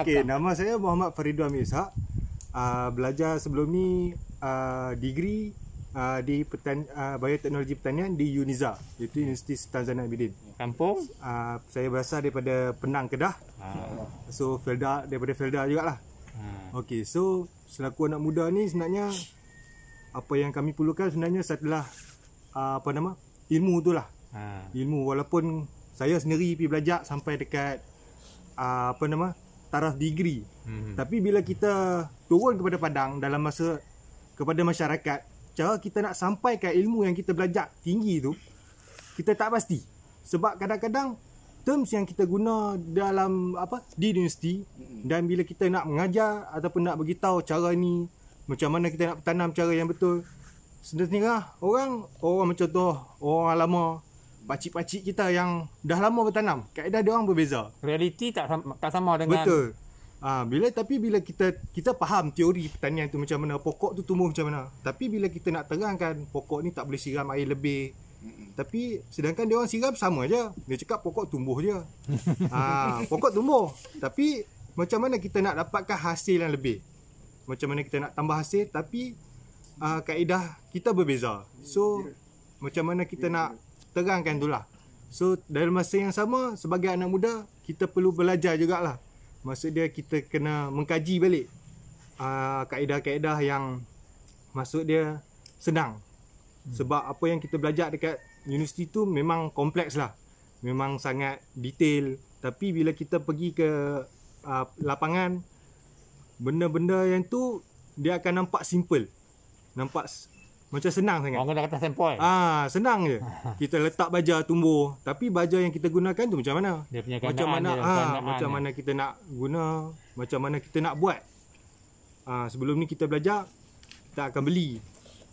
Okey, nama saya Muhammad Faridul Amir Ishak. Belajar sebelum ni degree di bioteknologi pertanian di UNIZA, iaitu Universiti Sultan Zainal Abidin. Kampung? Saya berasal daripada Penang, Kedah. So daripada Felda jugalah. Okey, so selaku anak muda ni sebenarnya apa yang kami perlukan sebenarnya adalah ilmu tu lah. Ilmu walaupun saya sendiri pergi belajar sampai dekat taraf degree. Tapi bila kita turun kepada padang dalam masa kepada masyarakat, cara kita nak sampaikan ilmu yang kita belajar tinggi tu, kita tak pasti. Sebab kadang-kadang terms yang kita guna dalam di universiti, dan bila kita nak mengajar ataupun nak beritahu cara ni, macam mana kita nak bertanam cara yang betul, sebenarnya orang macam tu, orang lama, pakcik-pakcik kita yang dah lama bertanam, kaedah dia orang berbeza. Realiti tak sama dengan. Betul. Bila kita faham teori pertanian tu macam mana, pokok tu tumbuh macam mana. Tapi bila kita nak terangkan pokok ni tak boleh siram air lebih. Tapi sedangkan dia orang siram sama je. Dia cakap pokok tumbuh je. Pokok tumbuh. Tapi macam mana kita nak dapatkan hasil yang lebih? Macam mana kita nak tambah hasil tapi kaedah kita berbeza. So macam mana kita nak terangkan itulah. So dalam masa yang sama, sebagai anak muda, kita perlu belajar jugalah. Maksud dia kita kena mengkaji balik kaedah-kaedah yang maksud dia senang. Sebab apa yang kita belajar dekat universiti tu memang kompleks lah, memang sangat detail. Tapi bila kita pergi ke lapangan, benda-benda yang tu dia akan nampak simple, nampak macam senang sangat. Orang dah kata sempoi. Senang je. Kita letak baja tumbuh, tapi baja yang kita gunakan tu macam mana? Dia punya macam mana macam mana kita nak guna, macam mana kita nak buat. Sebelum ni kita belajar, kita akan beli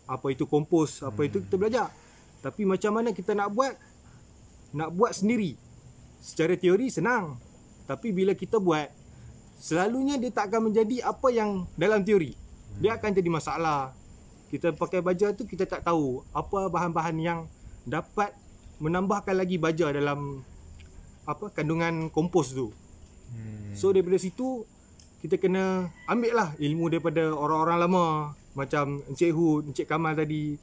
apa itu kompos, apa itu kita belajar. Tapi macam mana kita nak buat sendiri. Secara teori senang, tapi bila kita buat, selalunya dia tak akan menjadi apa yang dalam teori. Dia akan jadi masalah. Kita pakai baja tu, kita tak tahu apa bahan-bahan yang dapat menambahkan lagi baja dalam kandungan kompos tu. So daripada situ kita kena ambil lah ilmu daripada orang-orang lama, macam Encik Hud, Encik Kamal tadi.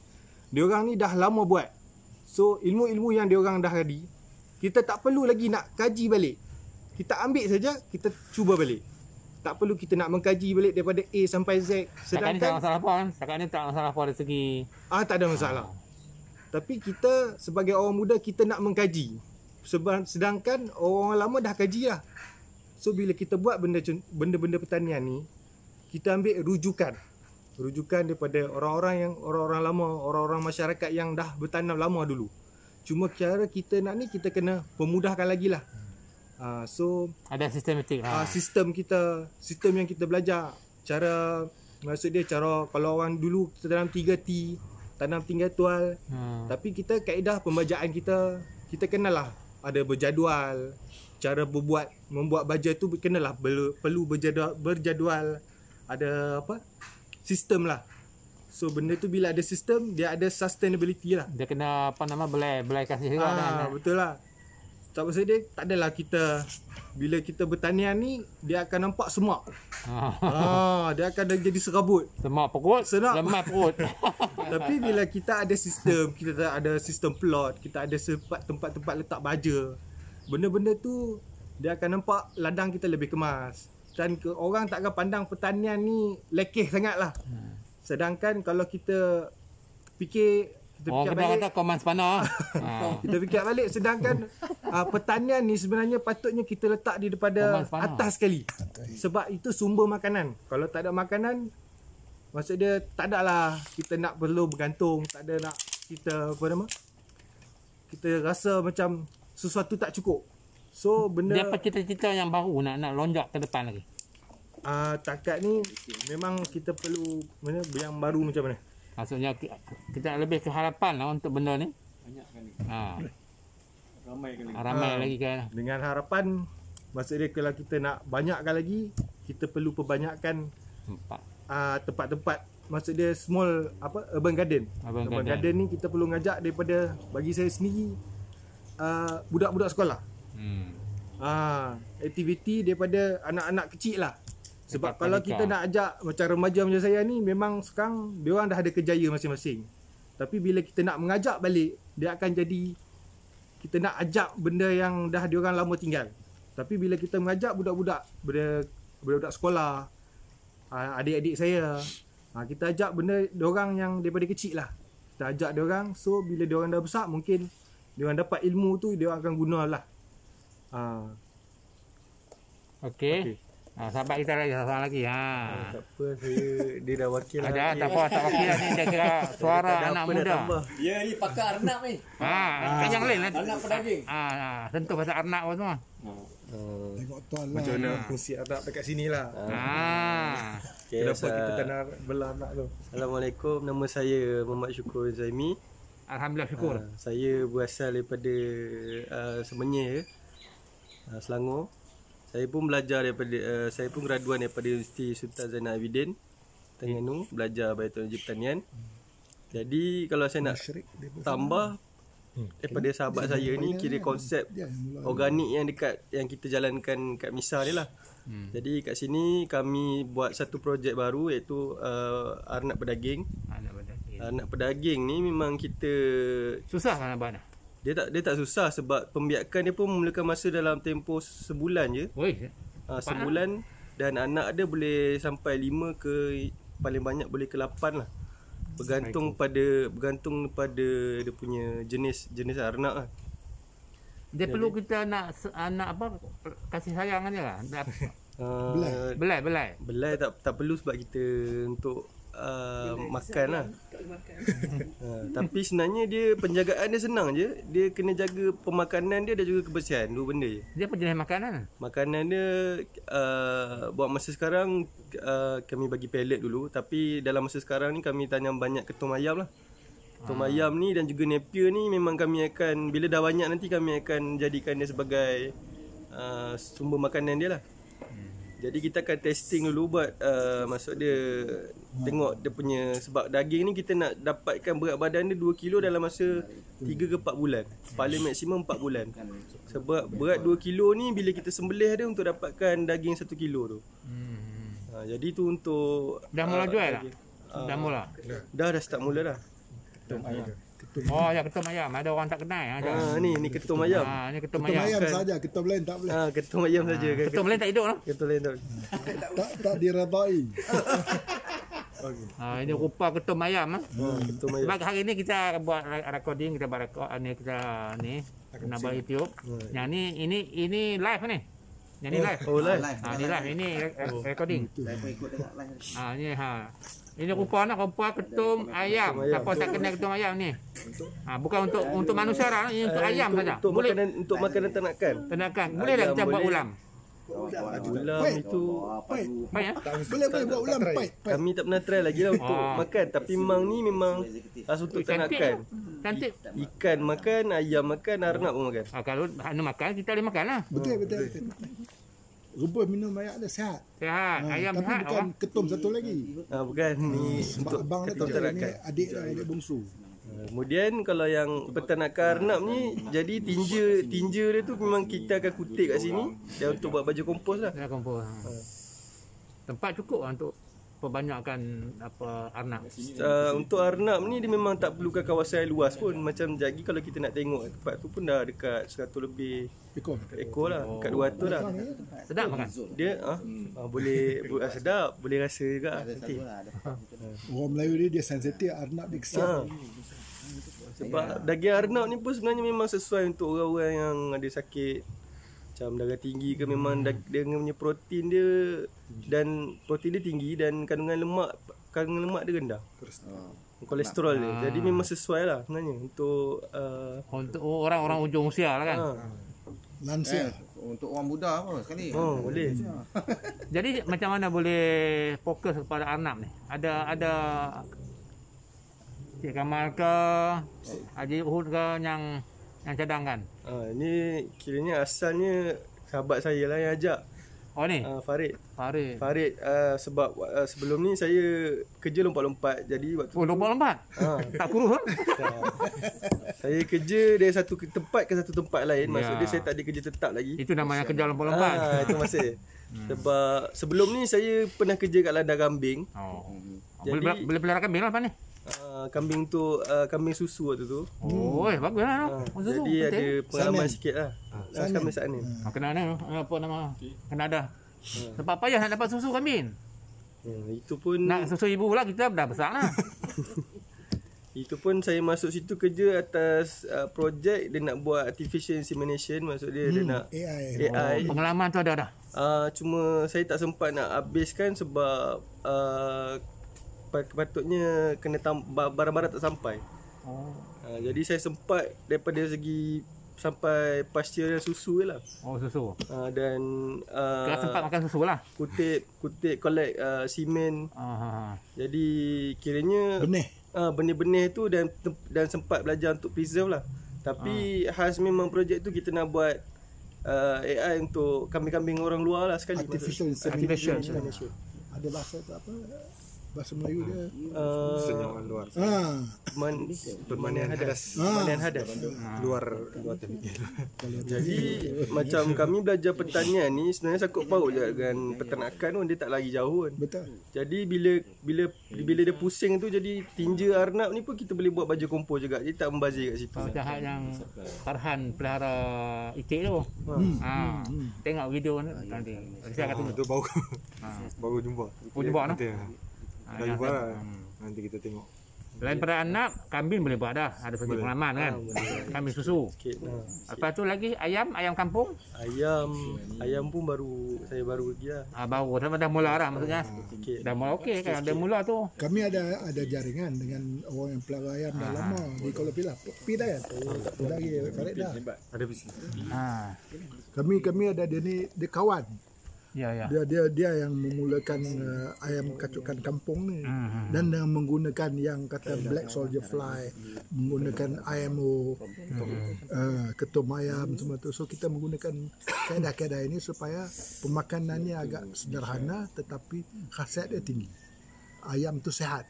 Diorang ni dah lama buat. So ilmu-ilmu yang diorang dah tadi, kita tak perlu lagi nak kaji balik. Kita ambil saja, kita cuba balik. Tak perlu kita nak mengkaji balik daripada A sampai Z. Sedangkan tak ada masalah apa kan? Setakat ni tak ada masalah apa dari segi tak ada masalah. Tapi kita sebagai orang muda, kita nak mengkaji. Sedangkan orang lama dah kaji lah. So bila kita buat benda-benda pertanian ni, kita ambil rujukan daripada orang-orang lama, orang-orang masyarakat yang dah bertanam lama dulu. Cuma cara kita nak ni, kita kena pemudahkan lagi lah. So ada sistematik sistem yang kita belajar, cara, maksud dia cara, kalau orang dulu kita tanam 3T, tanam tinggal tual. Tapi kita kaedah pembajaan kita kenalah, ada berjadual, cara membuat baja tu kenalah perlu berjadual, ada sistem lah. So benda tu bila ada sistem, dia ada sustainability lah. Dia kena belai kasih juga betul lah. Tak maksud dia, tak adalah kita, bila kita bertanian ni, dia akan nampak semak. Dia akan jadi serabut. Semak perut, lemah perut. Tapi bila kita ada sistem, kita ada sistem plot, kita ada tempat-tempat letak baja, benda-benda tu dia akan nampak ladang kita lebih kemas. Dan orang tak akan pandang pertanian ni lekeh sangat lah. Sedangkan kalau kita fikir, kita kata koman sepana. Kita fikir balik, sedangkan pertanian ni sebenarnya patutnya kita letak di daripada atas sekali. Sebab itu sumber makanan. Kalau tak ada makanan, maksud dia tak ada lah kita nak perlu bergantung, tak ada nak kita kita rasa macam sesuatu tak cukup. So benda dia apa cita-cita yang baru nak lonjak ke depan lagi? Takat ni memang kita perlu yang baru macam mana? Maksudnya kita lebih ke harapan lah untuk benda ni. Banyak kali. Ramai lagi kan. Dengan harapan, maksud dia kalau kita nak banyakkan lagi, kita perlu perbanyakkan tempat-tempat, maksud dia small urban garden. Urban garden ni kita perlu ngajak daripada, bagi saya sendiri, budak-budak sekolah. Aktiviti daripada anak-anak kecil lah. Sebab kalau kita nak ajak macam remaja macam saya ni, memang sekarang dia orang dah ada kerjaya masing-masing. Tapi bila kita nak mengajak balik, dia akan jadi kita nak ajak benda yang dah dia orang lama tinggal. Tapi bila kita mengajak budak-budak sekolah, adik-adik saya, kita ajak benda dia orang yang daripada kecil lah. Kita ajak dia orang, so bila dia orang dah besar, mungkin Dia orang dapat ilmu tu, dia orang akan gunalah. Okey. Sahabat kita lagi, satu lagi. Tak apa, dia dah wakil lah. Ada, tak apa, tak wakil lah ni. Dia kira suara anak muda. Dia ni pakar arnab ni. Kan yang lain lah. Arnab pedaging. Tentu pasal arnab pun semua. Tengok tuan lah. Macam mana fungsi Arnab dekat sini lah. Okay, Kenapa kita tak nak belah anak tu? Assalamualaikum, nama saya Muhammad Syukur Zaimi. Alhamdulillah, syukur. Saya berasal daripada Semenyih, Selangor. Saya pun belajar daripada saya pun graduan daripada Universiti Sultan Zainal Abidin Terengganu, belajar Bioteknologi Pertanian. Jadi kalau saya nak tambah daripada sahabat saya ni, kira konsep organik yang kita jalankan kat MISA ni lah. Jadi kat sini kami buat satu projek baru, iaitu arnab pedaging. Arnab pedaging ni memang kita Susah kan abang? Dia tak susah sebab pembiakan dia pun memerlukan masa dalam tempoh sebulan je. Sebulan, dan anak dia boleh sampai 5 ke paling banyak boleh ke 8 lah. Bergantung pada dia punya jenis arnab lah. Dia perlu kita nak apa, kasih sayang aja lah. Belai tak perlu sebab kita untuk makan lah. Tapi sebenarnya dia penjagaan dia senang je. Dia kena jaga pemakanan dia dan juga kebersihan, dua benda je. Dia apa jenis makanan? Makanan dia buat masa sekarang kami bagi pellet dulu, tapi dalam masa sekarang ni kami tanam banyak ketum ayam lah. Ketum ayam ni dan juga napier ni memang kami akan, bila dah banyak nanti kami akan jadikan dia sebagai sumber makanan dia lah. Jadi kita akan testing dulu buat maksud dia tengok dia punya, sebab daging ni kita nak dapatkan berat badan dia 2 kilo dalam masa 3 ke 4 bulan. Paling maksimum 4 bulan. Sebab berat 2 kilo ni bila kita sembelih dia untuk dapatkan daging 1 kilo tu. Jadi tu untuk dah mula jual tak? Dah mula. Dah start mula dah. Ketum ayam. Oh ya, ketum ayam. Ada orang tak kenal. Ni ketum ayam. Ni ketum Ketum ayam Kan. saja, ketum lain tak boleh. Ketum ayam saja. Ketum lain tak hidup lah. Ketum lain tak. Tak diredai. Ini rupa ketum ayam lah. Ketum ayam. Sebab hari ni kita buat recording, kita buat ni nak buat YouTube. Yang ini live ni. Yang ni live. Oh, live. Ni live, ini recording. Saya pun ikut tengok live. Ini rupa ketum ayam. Siapa tak kenal ketum ayam ni? Bukan untuk manusia lah, ini untuk ayam saja. Untuk makanan ternakan. Boleh tak kita buat ulam? Ulam itu Baik ya? Boleh buat ulam pahit. kami tak pernah try lagi lah untuk makan, tapi memang khas untuk ternakan. Cantik. Ikan makan, ayam makan, arnab pun makan. Kalau makan, kita boleh makan lah. Betul. Rebus minum air ada sihat. Sehat. Ayam tapi sehat. bukan ketum satu lagi. Bukan ni Sebab untuk abang dia ketum tak ni ternakan. adik bongsu. Kemudian kalau yang peternakan arnab ni, jadi tinja dia tu memang kita akan kutip kat sini dan untuk buat baju kompos lah. Dah kompos. Tempat cukup lah untuk perbanyakkan arnab. Untuk arnab ni dia memang tak perlukan kawasan yang luas pun. Macam jagi kalau kita nak tengok tempat tu pun dah dekat 100 lebih ekor lah, dekat 200 lah. Sedap makan. Dia boleh sedap, boleh rasa juga nanti. Orang Melayu dia sensitif, arnab dia kesian. Sebab daging arnab ni pun sebenarnya memang sesuai untuk orang-orang yang ada sakit macam darah tinggi ke, memang dia punya protein dia tinggi dan kandungan lemak dia rendah. Kolesterol dia. Jadi memang sesuai lah sebenarnya untuk orang-orang ujung usia lah kan. Lansia. Untuk orang muda pun sekali. Boleh. Jadi macam mana boleh fokus kepada arnab ni? Ada Cik Kamal ke Haji Uhud ke yang cadangkan? Ni kiranya asalnya sahabat saya lah yang ajak. Oh ni? Farid. Sebab sebelum ni saya kerja lompat-lompat. Jadi waktu lompat-lompat? Tak kurus kan? Saya kerja dari satu tempat ke satu tempat lain. Maksudnya saya tak ada kerja tetap lagi. Itu namanya kerja lompat-lompat. Itu maksudnya. Sebab sebelum ni saya pernah kerja kat ladang kambing. Jadi, boleh pelihara kambing lah apa ni? Kambing tu kambing susu waktu tu. Bagus lah. Jadi ada pengalaman sikit lah. Kambing saat ni. Kena ada apa nama? Kena ada. Sebab payah nak dapat susu kambing. Itu pun nak susu ibu pula kita dah besar lah. Itu pun saya masuk situ kerja atas projek dia nak buat artificial insemination, maksud dia dia nak AI. Pengalaman tu ada dah. Cuma saya tak sempat nak habiskan sebab patutnya kena barang-barang tak sampai. Jadi saya sempat daripada segi sampai pasture susu je lah. Susu. Dan Kena sempat makan susu lah. Kutip collect semen. Jadi kiranya benih-benih tu dan sempat belajar untuk preserve lah. Tapi khas memang projek tu kita nak buat AI untuk kambing-kambing orang luar lah sekali. Artificial insemination. Ada bahasa tu apa? Bahasa Melayu dia senyaman luar. Permanian hadas. Luar Jadi macam kami belajar pertanian ni sebenarnya sangkut paut je dengan peternakan pun, dia tak lagi jauh kan. betul. Jadi bila dia pusing tu, jadi tinja arnab ni pun kita boleh buat baju kompos juga. Jadi tak membazir kat situ. Macam hal yang Farhan pelihara itik tu. Tengok video ni nanti. Saya kata Itu baru jumpa. jumpa no. Dah jumpa lah. Nanti kita tengok. Selain pada anak, kambing boleh buat dah. Ada segi pengalaman kan. Kambing susu. Lepas tu lagi ayam kampung. Ayam pun saya baru pergi lah. Baru dah mula dah maksudnya. Dah mula okey kan. Dah mula tu. Kami ada jaringan dengan orang yang pelihara ayam dah lama di Kuala Pilah. Pi dah kan? Dari Farid dah. Ada bisnes. Kami ada dia kawan. Ya. Dia yang memulakan ayam kacukan kampung ni. Dan menggunakan yang kata black soldier fly, menggunakan IMO, ketum ayam semua tu. So kita menggunakan kaedah-kaedah ini supaya pemakanannya agak sederhana tetapi khasiat dia tinggi. Ayam tu sihat.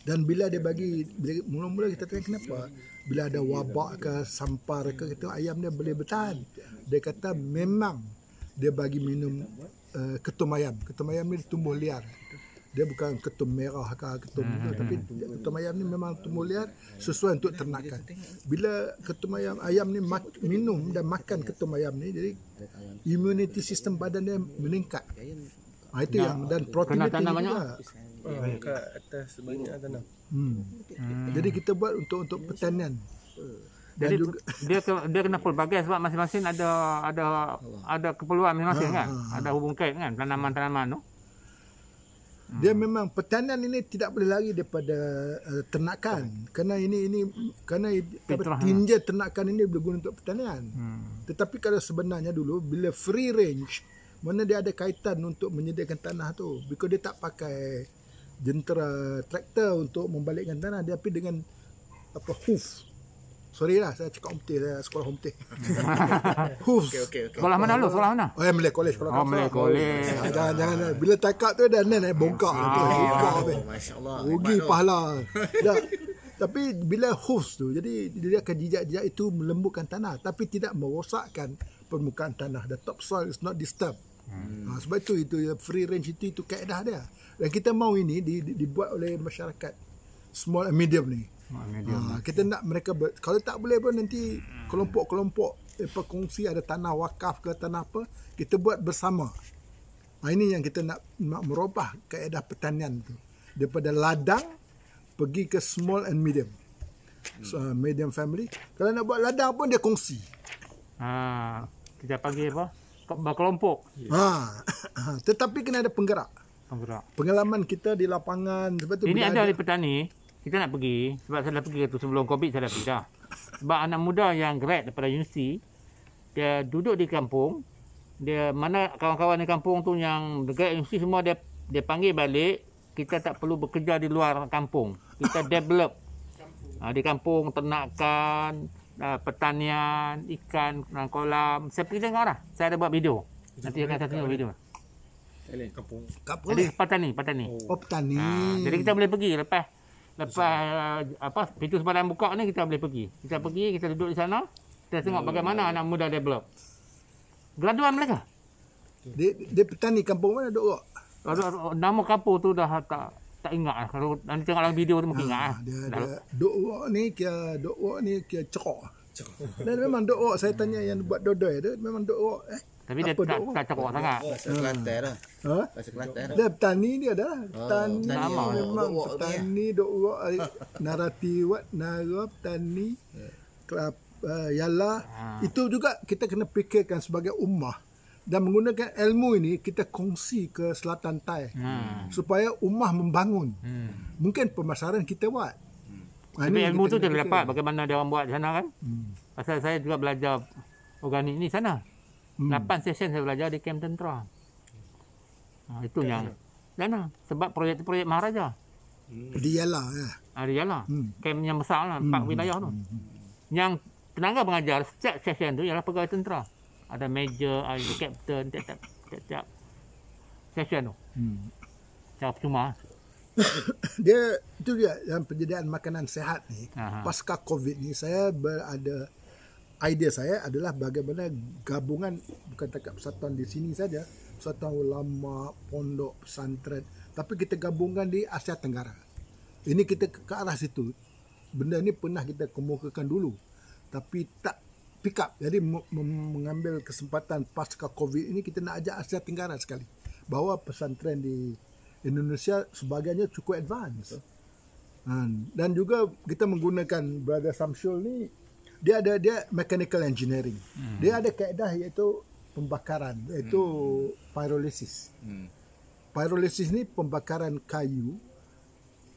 Dan bila mula-mula kita tanya kenapa, bila ada wabak ke sampar ke, kita ayam dia boleh bertahan. Dia kata memang dia bagi minum ketum ayam. Ketum ayam ni tumbuh liar. Dia bukan ketum merah ke ketum itu, tapi ketum ayam ni memang tumbuh liar sesuai untuk ternakan. Bila ketum ayam ni minum dan makan ketum ayam ni, jadi immunity sistem badan dia meningkat. Itu yang dan protein dia tinggi juga. Kat atas banyak tanam. Jadi kita buat untuk pertanian. Jadi dia kena pelbagai sebab masing-masing ada keperluan masing-masing kan. Ada hubung kait kan tanaman-tanaman tu. Dia memang pertanian ini tidak boleh lari daripada ternakan. Kerana tinja ternakan ini boleh guna untuk pertanian. Tetapi kalau sebenarnya dulu bila free range, mana dia ada kaitan untuk menyediakan tanah tu. Because dia tak pakai jentera traktor untuk membalikkan tanah, dia pergi dengan hoof. Sorry lah, saya cakap Homteh, saya sekolah Homteh. Hooves. Okay. Sekolah mana lu? Sekolah mana? Malay College. Malay College. Jangan. Bila takak tu dah bongkak. Masya-Allah. Rugi pahala. Tapi bila hooves tu, jadi dia akan jejak-jejak itu melembutkan tanah tapi tidak merosakkan permukaan tanah. The topsoil is not disturbed. Sebab itu free range itu kaedah dia. Dan kita mau ini dibuat oleh masyarakat small and medium ni. Kita nak mereka kalau tak boleh pun nanti kelompok-kelompok berkongsi, ada tanah wakaf ke tanah apa, kita buat bersama. Ini yang kita nak merubah kaedah pertanian tu daripada ladang pergi ke small and medium. Medium family. Kalau nak buat ladang pun dia kongsi. Kita panggil apa? Berkelompok. Tetapi kena ada penggerak. Pengalaman kita di lapangan sebab tu ini ada di petani. Kita nak pergi sebab saya dah pergi tu sebelum Covid, saya dah pergi dah. Sebab anak muda yang grad daripada universiti, dia duduk di kampung, dia mana kawan-kawan di kampung tu yang grad universiti semua dia panggil balik. Kita tak perlu bekerja di luar kampung. Kita develop di kampung, ternakan, pertanian, ikan, kolam. Saya pergi tengok dah. Saya ada buat video. Nanti akan saya tengok video. kampung. Jadi petani. Petani. Jadi kita boleh pergi lepas pintu sempadan buka ni, kita boleh pergi. Kita duduk di sana, kita tengok bagaimana anak muda develop. Graduan mereka. Dia petani kampung mana duk? Nama kampung tu dah tak ingat lah. Kalau nanti tengok dalam video tu mungkin ingat lah. Dia duk ni kira cerok. Dan memang dok wok, saya tanya yang buat dodoi tu memang dok wok. Tapi dia Apa tak dok wok? cakap sangat. Bahasa Kelantan lah. Ha? Bahasa Kelantan lah. Dia petani dia dah. Petani petani. memang Dok wok tu petani dok wok narati wat nara petani kelap yala. Itu juga kita kena fikirkan sebagai ummah dan menggunakan ilmu ini kita kongsi ke selatan Thai supaya ummah membangun. Mungkin pemasaran kita buat. Tapi ilmu tu dia dapat bagaimana dia orang buat di sana kan. Pasal saya juga belajar organik ni sana. 8 session saya belajar di kamp tentera. Itu yang sana. Sebab projek-projek Maharaja. Di Yala ya. Di Yala. Kamp yang besar lah. 4 wilayah tu. Yang tenaga pengajar setiap session tu ialah pegawai tentera. Ada major, ada captain, tiap-tiap session tu. Secara percuma. Dia itu dia dalam penyediaan makanan sihat ni. Pasca Covid ni saya berada idea saya adalah bagaimana gabungan bukan takat persatuan di sini saja, persatuan ulama, pondok, pesantren, tapi kita gabungkan di Asia Tenggara. Ini kita ke arah situ. Benda ni pernah kita kemukakan dulu, tapi tak pick up. Jadi mengambil kesempatan pasca Covid ini kita nak ajak Asia Tenggara sekali. Bahawa pesantren di Indonesia sebagainya cukup advance. Dan juga kita menggunakan Brother Samsul ni, dia mechanical engineering. Dia ada kaedah iaitu pembakaran, iaitu pyrolysis. Pyrolysis ni pembakaran kayu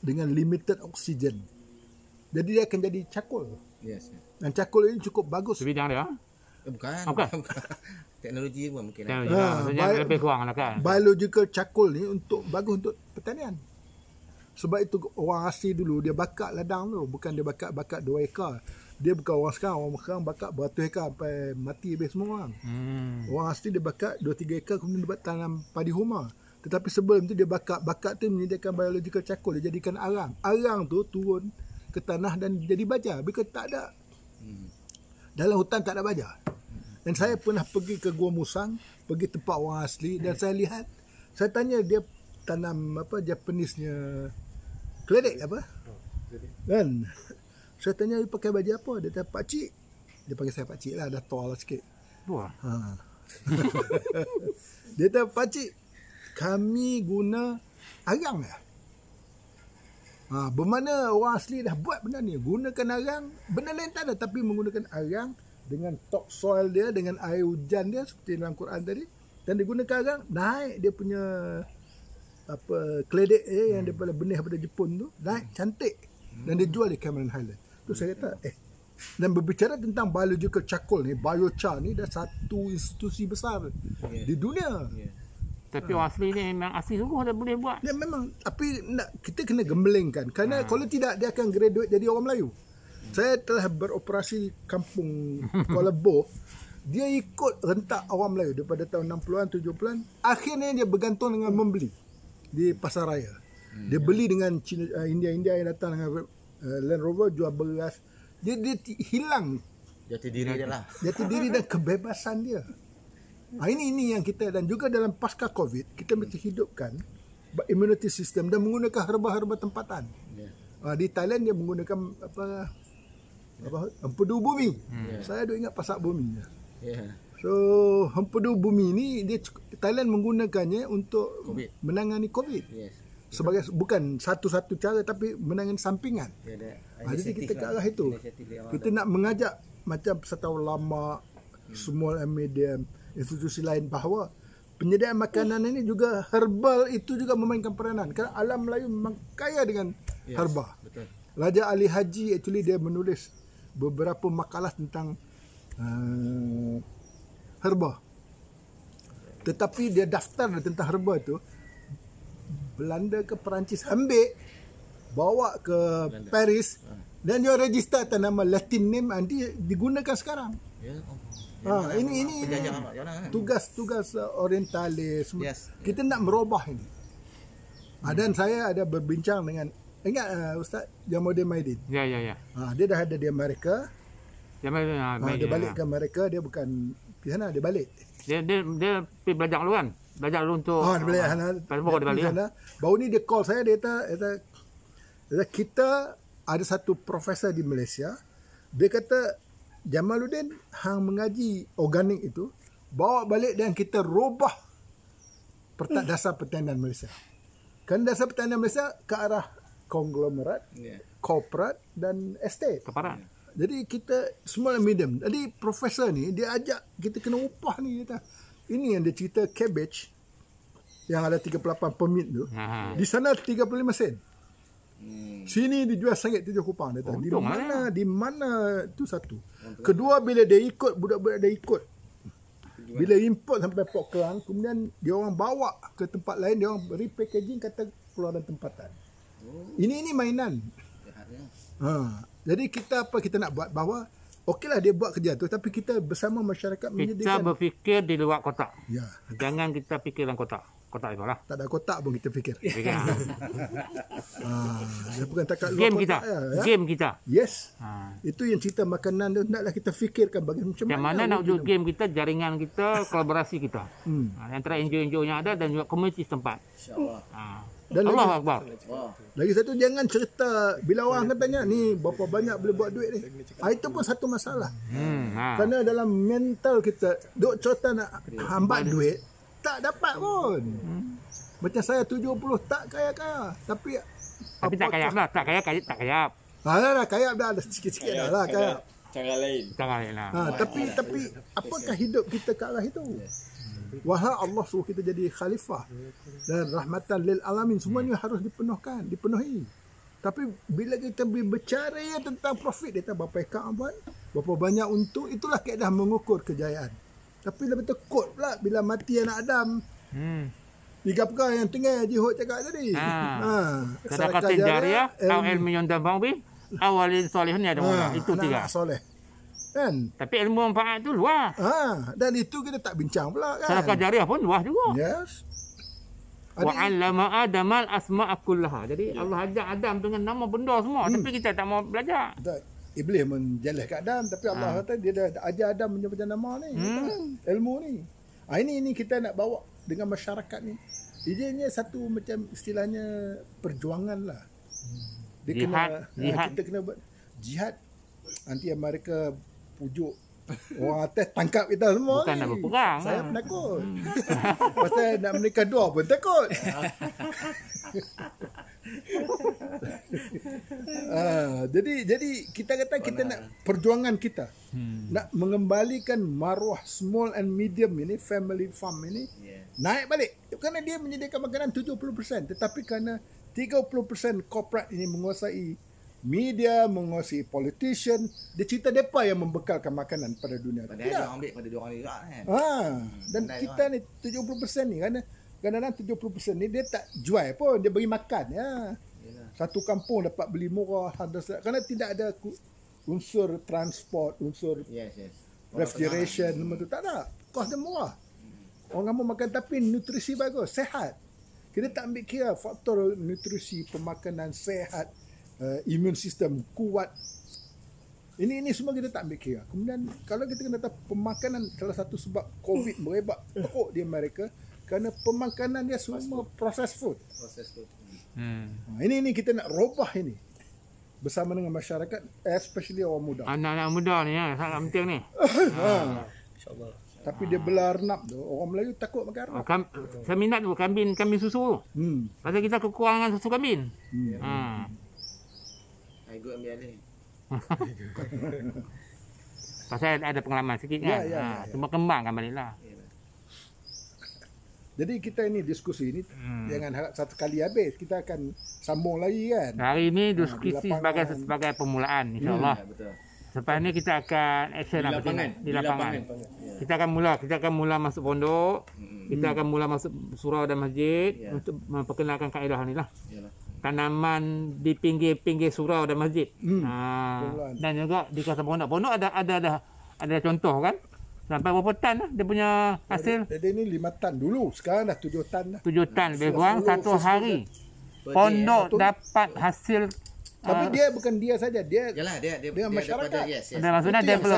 dengan limited oksigen. Jadi dia akan jadi cakul. Yes. Dan cakul ini cukup bagus. Bidang dia. Bukan. Teknologi pun mungkin. Lebih kurang lah kan. Biological cakul ni bagus untuk pertanian. Sebab itu orang asli dulu dia bakar ladang tu, bukan dia bakar 2 ekar. Dia bukan orang sekarang bakar beratus ekar sampai mati habis semua orang. Orang asli dia bakar 2-3 ekar kemudian dia buat tanam padi huma. Tetapi sebelum tu dia bakar tu menyediakan biological cakul, dia jadikan arang. Arang tu turun ke tanah dan jadi baja. Because tak ada dalam hutan tak ada baja. Dan saya pernah pergi ke Gua Musang, pergi tempat orang asli dan saya lihat, saya tanya dia tanam apa Japanisnya keledek apa? Kan? Saya tanya dia pakai baju apa? Dia kata pakcik. Dia panggil saya pakcik lah, dah tua lah sikit. Dia kata pakcik, kami guna arang lah. Bermakna orang asli dah buat benda ni, gunakan arang, benda lain tak ada tapi menggunakan arang dengan topsoil dia, dengan air hujan dia seperti dalam Quran tadi, dan digunakan arang naik dia punya keledek yang daripada benih daripada Jepun tu, naik cantik dan dia jual di Cameron Highland. Tu saya kata dan berbicara tentang biological charcoal ni, biochar ni dah satu institusi besar di dunia. Tapi orang asli ni memang asli sungguh dia boleh buat. Ya memang, tapi kita kena gembelengkan kerana kalau tidak dia akan graduate jadi orang Melayu. Saya telah beroperasi kampung Kuala Boh. Dia ikut rentak orang Melayu daripada tahun 60-an, 70-an. Akhirnya dia bergantung dengan membeli di pasar raya. Dia beli dengan India yang datang dengan Land Rover jual beras. Dia hilang jati diri dia lah. Jati diri dan kebebasan dia. Ini yang kita, dan juga dalam pasca Covid kita mesti hidupkan immunity system dan menggunakan herba-herba tempatan. Di Thailand dia menggunakan empedu bumi. Saya ada ingat pasak bumi. So empedu bumi ni Thailand menggunakannya untuk menangani Covid. Sebagai bukan satu-satu cara tapi menangani sampingan. Jadi kita ke arah itu. Kita nak mengajak macam Persatuan Ulama, small and medium, institusi lain bahawa penyediaan makanan ini juga herbal itu juga memainkan peranan. Kerana alam Melayu memang kaya dengan herba. Betul. Raja Ali Haji actually dia menulis beberapa makalah tentang herba. Tetapi dia daftar tentang herba itu Belanda ke Perancis ambil bawa ke Paris dan dia register atas nama Latin name and dia digunakan sekarang. Ini tugas orientalis. Kita nak merubah ini. Dan saya ada berbincang dengan Ustaz Jamaluddin Maidin. Ya. Dia dah ada di Amerika. Dia balik ke Amerika, dia bukan di sana, dia balik. Dia pergi belajar dulu kan? Belajar dulu untuk dia balik dia balik sana. Baru ni dia call saya, dia kata kita ada satu profesor di Malaysia. Dia kata Jamaluddin hang mengaji organik itu, bawa balik dan kita robah dasar pertanian Malaysia. Kan dasar pertanian Malaysia ke arah konglomerat, korporat dan estate. Keparat. Jadi kita small and medium. Jadi profesor ni dia ajak kita kena upah ni, dia kata. Ini yang dia cerita cabbage yang ada 38 permit tu. Di sana 35 sen. Sini dijual RM1.7 dia kata. Di mana tu satu. Kedua, bila dia ikut budak-budak dia ikut. Bila import sampai Port Klang, kemudian dia orang bawa ke tempat lain, dia orang repackaging kata keluaran tempatan. Ini mainan. Jadi kita nak buat bahawa okeylah dia buat kerja tu, tapi kita bersama masyarakat Kita menyediakan. berfikir di luar kotak. Ya. Jangan kita fikir dalam kotak. Kotak itu lah. Tak ada kotak pun kita fikir. Fikir. Dia bukan takat luar Game kotak. kita. Ya. Game kita. Yes. Itu yang cerita makanan tu, naklah kita fikirkan macam Yang mana nak wujud game kita, jaringan kita, kolaborasi kita. Antara NGO-NGO yang ada dan juga komuniti setempat. Dan Allah Akbar. Lagi satu, jangan cerita bila orang katanya ni berapa banyak boleh buat duit ni. Itu pun satu masalah. Kerana dalam mental kita duk cerita nak hambat duit, tak dapat pun. Macam saya 70 tak kaya-kaya, tapi tak kaya lah, tak kaya. Dah kaya dah, ada sikit-sikit dah lah kaya. Cara lain. Tapi apakah hidup kita ke arah itu? Wahai Allah suruh kita jadi khalifah dan rahmatan lil alamin, semuanya harus dipenuhi. Tapi bila kita berbicara tentang profit, dia tahu berapa ekar buat, berapa banyak untung, itulah kaedah mengukur kejayaan. Tapi lebih tekut pula bila mati anak Adam. Tiga perkara yang tinggal Haji Hud cakap tadi. Sedekah jariah, au ilmu yang dambang bi, awalin solihun ada orang. Itu tiga. Soleh. Kan? Tapi ilmu manfaat tu luas. Dan itu kita tak bincang pula kan. Sedekah jariah pun luas juga. Yes. Wa 'allama Adamal asma'a kullaha. Jadi Allah ajar Adam dengan nama benda semua, tapi kita tak mau belajar. Iblis menjelas kat Adam, tapi Allah kata dia dah ajar Adam menyebutkan nama ni. Ilmu ni. Ini kita nak bawa dengan masyarakat ni. Idenya satu macam istilahnya perjuangan lah. Dia jihad. Kita kena buat jihad. Nanti Amerika pujuk orang atas tangkap kita semua. Bukan nak berperang. Saya penakut. Pasal nak menikah dua pun takut. Jadi kita kata kita nak perjuangan kita. Nak mengembalikan maruah small and medium ini, family farm ini naik balik. Kerana dia menyediakan makanan 70%, tetapi kerana 30% korporat ini menguasai media, menguasai politician, dia cerita mereka yang membekalkan makanan pada dunia. Padahal dia ambil pada dia orang juga kan. Dan kita ni 70% ni kadang-kadang 70% ni dia tak jual pun, dia beri makan ya. Satu kampung dapat beli murah, kerana tidak ada unsur transport, unsur refrigeration, semua tu tak ada. Kos dia murah. Orang kampung makan tapi nutrisi bagus, sehat. Kita tak ambil kira faktor nutrisi, pemakanan sehat, imun sistem kuat. Ini semua kita tak ambil kira. Kemudian kalau kita kena tahu pemakanan, salah satu sebab COVID merebak teruk di Amerika kerana pemakanan dia semua processed food. Ini kita nak robah ini bersama dengan masyarakat, especially orang muda. Anak-anak muda ni sangat penting ni. InsyaAllah. Tapi dia belarnap tu, orang Melayu takut makan arnab. Saya minat tu kambing susu. Pasal kita kekurangan susu kambing. Ikut ambil alih. Pasal ada pengalaman sikit kan. Cuma kembangkan balik lah. Jadi kita ini diskusi ini jangan harap satu kali habis. Kita akan sambung lagi kan. Hari ini diskusi sebagai permulaan insya-Allah. Betul. Lepas ni kita akan action di lapangan. Kita akan mula masuk pondok. Kita akan mula masuk surau dan masjid untuk memperkenalkan kaedah ni lah. Tanaman di pinggir-pinggir surau dan masjid. Dan juga di kawasan pondok. Pondok ada contoh kan. Sampai berapa tan lah dia punya hasil? Jadi ni 5 tan dulu. Sekarang dah 7 tan dah. 7 tan lebih kurang satu hari. Pondok dapat hasil. Tapi dia bukan dia saja, dia dengan masyarakat. Dan maksudnya dia perlu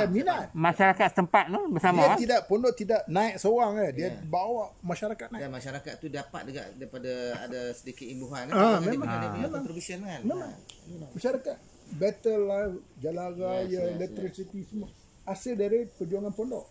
masyarakat setempat tu bersama. Pondok tidak naik seorang dia bawa masyarakat naik. Dan masyarakat tu dapat juga daripada ada sedikit imbuhan memang dia punya contribution kan. Masyarakat better life, jalan raya, electricity semua. hasil dari perjuangan pondok.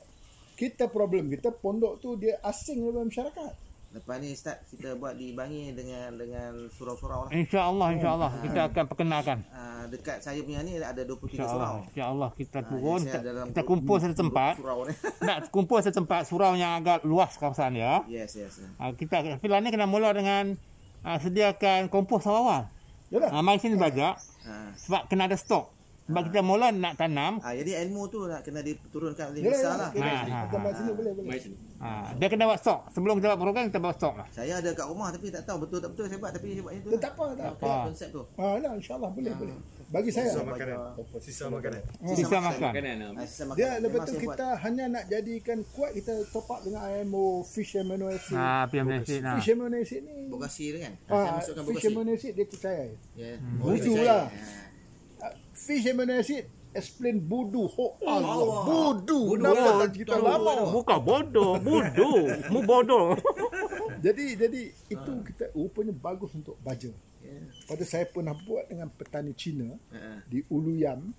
Kita problem kita pondok tu dia asing dalam masyarakat. Lepas ni Ustaz kita buat di Bangi dengan surau-surau lah. InsyaAllah kita akan perkenalkan. Dekat saya punya ni ada 23 surau. InsyaAllah kita turun, saya dalam kita kumpul satu tempat. Surau ni. Tak, kumpul satu tempat surau yang agak luas kawasan dia. Yes. Kita filah ni kena mula dengan sediakan kompos awal. Yalah. Mari sini belajar. Sebab kena ada stok. Sebab kita mula nak tanam. Jadi ilmu tu nak kena diturunkan oleh Yalah, besar lah. Kita mai sini boleh. Dia kena buat stok. Sebelum kita buat program kita buat stok lah. Saya ada kat rumah tapi tak tahu betul tak betul saya buat tapi saya buat itu. Tak apa. Konsep tu. Lah insya-Allah boleh. Bagi saya Sisa makanan. Sisa makanan. Sisa makan. Sisa makan. dia lepas Memang tu saya buat. kita hanya nak jadikan kuat kita top up dengan IMO fish amino acid. PM acid nah. Fish amino acid ni. Bogasi tu kan. Saya masukkan Fish bogasi. amino acid dia percaya. Ya. Budu lah. Fish amino acid explain budu. Allah. Budu. Kenapa tak kita lama? Bukan bodoh, mu bodoh. Jadi itu kita rupanya bagus untuk baja. Pada saya pernah buat dengan petani Cina di Uluyam.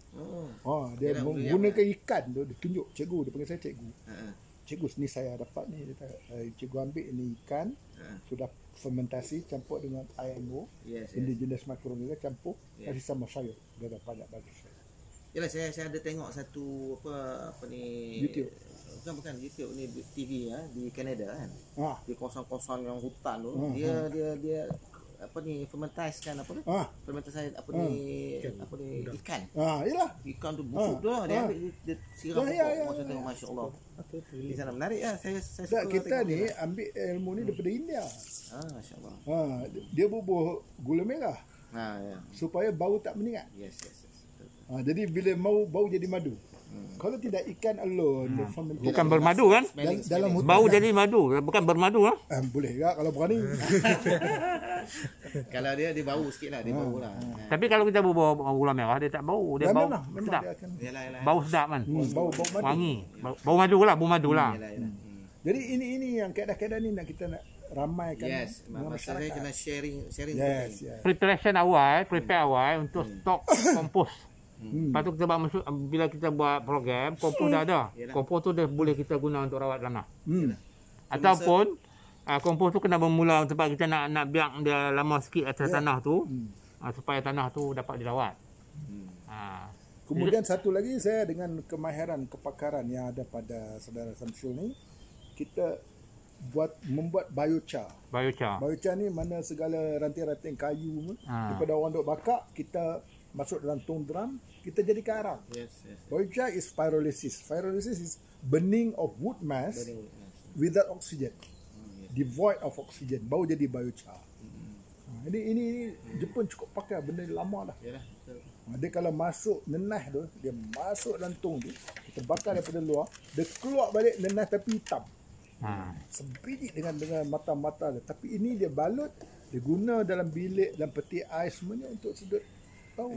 Dia menggunakan ikan tu, dia tunjuk cikgu, dia panggil saya cikgu. Cikgu ni saya dapat ni, dia kata, cikgu ambil ni ikan sudah fermentasi campur dengan IMO, indigenous microorganism campur kasih sama sayur. Dia dah banyak bagus. Yalah saya ada tengok satu apa ni YouTube. Bukan YouTube ni TV di Canada kan. Di kawasan-kawasan yang hutan tu dia apa ni fermentaskan apa tu? Fermentasi apa ni ikan. Yalah. Ikan tu busuk tu dia ambil dia siram pokok. Macam tengok masya-Allah. Di sana menarik lah saya suka Kita ni ambil ilmu ni daripada India. Masya-Allah. Dia bubuh gula merah. Ya. Supaya bau tak menyengat. Yes. Jadi bila mau bau jadi madu. Kalau tidak ikan alone Bukan bermadu kan? dalam hutan Bau jadi madu, bukan bermadu lah. boleh juga kalau berani. Kalau dia bau sikit lah, dia bau lah. Tapi kalau kita bawa gula merah dia tak bau, dia bau memang sedap. dia akan Yalah. Bau sedap kan? bau madu. Wangi. Bau madu lah. Yalah. Jadi ini yang kaedah-kaedah ni nak kita nak ramaikan. Yes, masa saya kena sharing. Yes. Preparation prepare awal untuk stok kompos. Lepas tu kita masuk, bila kita buat program, kompos dah ada. Kompos tu dah boleh kita guna untuk rawat tanah. Ataupun kompos tu kena bermula sebab kita nak biar dia lama sikit atas tanah tu supaya tanah tu dapat dirawat. Kemudian satu lagi saya dengan kemahiran kepakaran yang ada pada saudara Samsul ni, kita membuat biochar. Biochar ni mana segala ranting-ranting kayu daripada orang duk bakar kita masuk dalam tong drum, kita jadikan arang. Yes. Biochar is pyrolysis. Pyrolysis is burning of wood mass without oxygen. Devoid of oxygen. Baru jadi biochar. Ini Jepun cukup pakai benda lama dah. Yalah. Dia kalau masuk nenah tu, dia masuk dalam tong tu, kita bakar daripada luar, dia keluar balik nenah tapi hitam. Sebiji dengan mata-mata dia. Tapi ini dia balut, dia guna dalam bilik, dalam peti ais semuanya untuk sedut bau.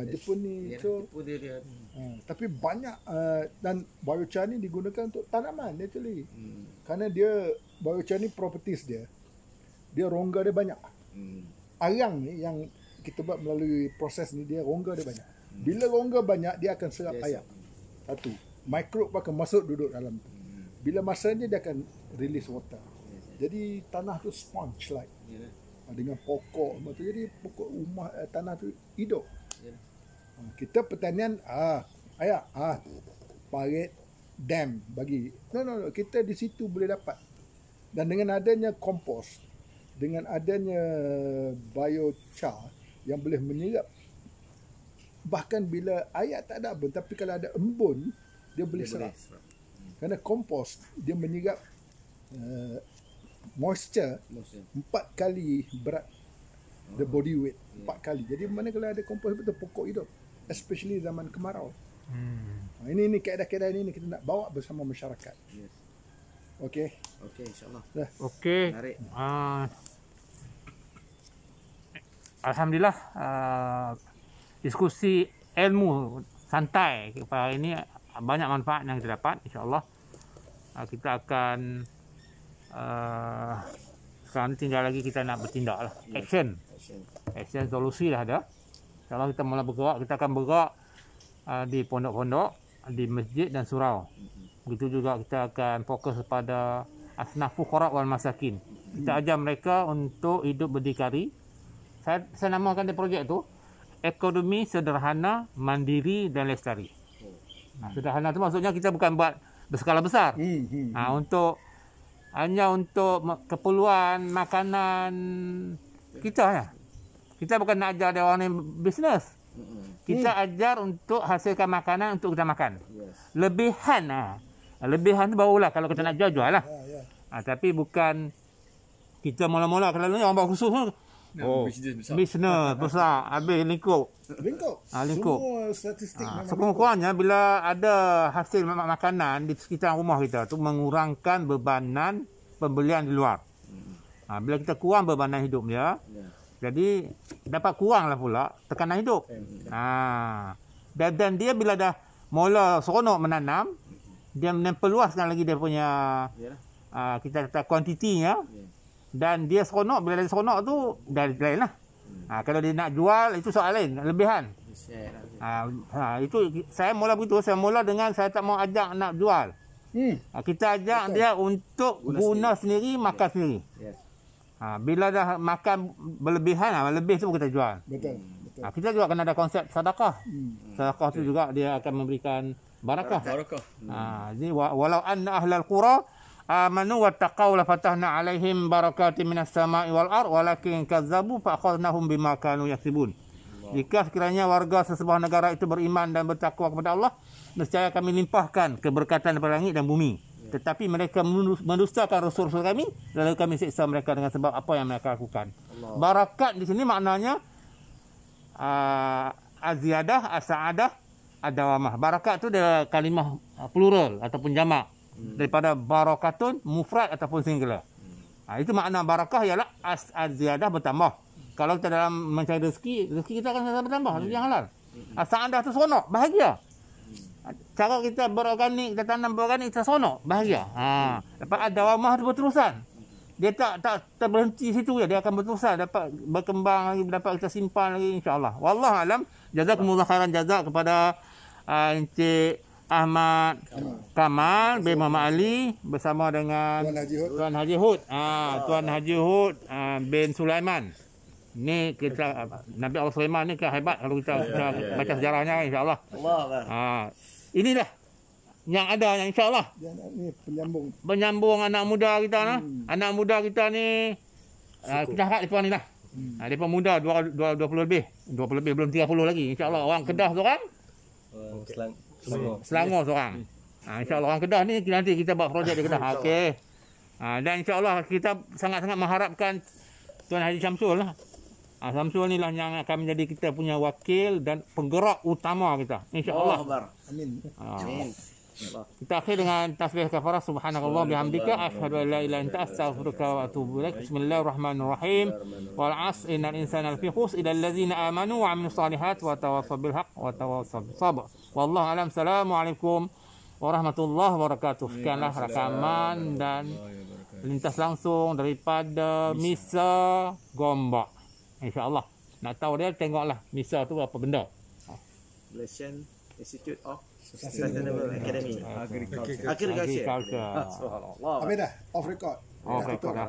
Jepun ni dia. Tapi banyak dan biochar ni digunakan untuk tanaman actually. Kerana dia biochar ni properties dia rongga dia banyak. Arang ni yang kita buat melalui proses ni dia rongga dia banyak. Bila rongga banyak dia akan serap air. Satu, mikrob akan masuk duduk dalam tu. Bila masanya dia akan release water. Jadi tanah tu sponge like. Dengan pokok tu, jadi pokok rumah tanah tu hidup. Kita pertanian parit dam bagi. No, kita di situ boleh dapat. Dan dengan adanya kompos, dengan adanya biochar yang boleh menyerap, bahkan bila air tak ada pun, tapi kalau ada embun dia boleh serap. Kerana kompos dia menyerap moisture 4 kali berat the body weight, 4 kali. Jadi mana kalau ada kompos betul pokok hidup, especially zaman kemarau. Ini kaedah-kaedah ini kita nak bawa bersama masyarakat. Okey insya-Allah. Okey. Alhamdulillah diskusi ilmu santai pada hari ini banyak manfaat yang kita dapat, insya-Allah. Kita akan sekarang tinggal lagi kita nak bertindak lah. Action solusi dah ada. Insya-Allah kita mula bergerak, kita akan bergerak di pondok-pondok di masjid dan surau. Begitu juga kita akan fokus kepada asnaf fuqara wal masakin. Kita ajar mereka untuk hidup berdikari. Saya namakan dia projek tu ekonomi sederhana, mandiri dan lestari. Sederhana tu maksudnya kita bukan buat berskala besar. Untuk hanya untuk keperluan makanan kita ya. Kita bukan nak ajar dia orang ni bisnes. Kita ajar untuk hasilkan makanan untuk kita makan. Lebihan tu barulah kalau kita nak jual lah. Tapi bukan kita mula-mula kalau ni orang buat khusus tu. Bisnes besar. Habis lingkup. Semua statistik sekurang-kurangnya bila ada hasil makanan di sekitar rumah kita tu mengurangkan bebanan pembelian di luar. Bila kita kurang bebanan hidup dia, jadi dapat kuranglah pula tekanan hidup. Dan dia bila dah mula seronok menanam, dia memperluaskan lagi dia punya kita kata kuantitinya. Dan dia seronok, bila dia seronok tu dah lain lah. Kalau dia nak jual itu soal lain, lebihan. Itu saya mula begitu, saya mula dengan saya tak mau ajak nak jual. Kita ajak dia untuk guna sendiri, makan sendiri. Bila dah makan berlebihan, lebih tu kita jual. Betul. Kita juga kena ada konsep sedekah. Sedekah tu juga dia akan memberikan barakah. Jadi walau anna ahlal qura amanu wattaqau la fatahna alaihim barakatin minas sama'i wal ard walakin kazzabu fa akhadnahum bima kanu yaksibun. Jika sekiranya warga sesebuah negara itu beriman dan bertakwa kepada Allah, nescaya kami limpahkan keberkatan daripada langit dan bumi. Tetapi mereka mendustakan rasul-rasul kami, lalu kami siksa mereka dengan sebab apa yang mereka lakukan. Barakat di sini maknanya aziyadah, as-sa'adah, ad-dawamah. Barakat tu dia kalimah plural ataupun jamak. Daripada barakatun mufrad ataupun singular. Itu makna barakah ialah az-ziyadah bertambah. Kalau kita dalam mencari rezeki kita akan bertambah, rezeki yang halal. As-sa'adah tu seronok, bahagia. Cara kita berorganik, kita tanam berorganik, kita seronok, bahagia. Lepas ad-dawamah tu berterusan. Dia tak terberhenti situ je, dia akan berterusan, dapat berkembang lagi, dapat kita simpan lagi insya-Allah. Wallahu alam. Jazakumullah khairan jazak kepada Encik Ahmad Kamal bin Muhammad Ali bersama dengan Tuan Haji Hud. Tuan Haji Hud bin Sulaiman. Ni kita Nabi Allah Sulaiman ni kan hebat kalau kita baca sejarahnya insya-Allah. Inilah yang ada yang insya-Allah. Ni penyambung anak muda kita nah. Anak muda kita ni kita harap depa ni lah. Depa muda 20 lebih. 20 lebih belum 30 lagi insya-Allah. Orang Kedah tu kan? Selangor seorang. InsyaAllah orang Kedah ni nanti kita buat projek di Kedah. Okey. Dan insyaAllah kita sangat-sangat mengharapkan Tuan Haji Syamsul lah. Syamsul ni lah yang akan menjadi kita punya wakil dan penggerak utama kita. InsyaAllah. Amin. Kita akhir dengan tasbih kafarah subhanakallah bihamdika asyhadu an la ilaha illa anta astaghfiruka wa atubu ilaik. Bismillahirrahmanirrahim. Wal 'asr innal insana lafi khusr illa allazina amanu wa 'amilus solihat wa tawassaw bil haqq wa tawassaw bis sabr. Wallahu alam. Assalamualaikum warahmatullahi wabarakatuh. Sekianlah rakaman dan lintas langsung daripada Misa Gombak. Insya-Allah. Nak tahu dia tengoklah Misa tu apa benda. Malaysian Institute of Sustainable Academy. Agriculture. Habis dah off record. Off record dah.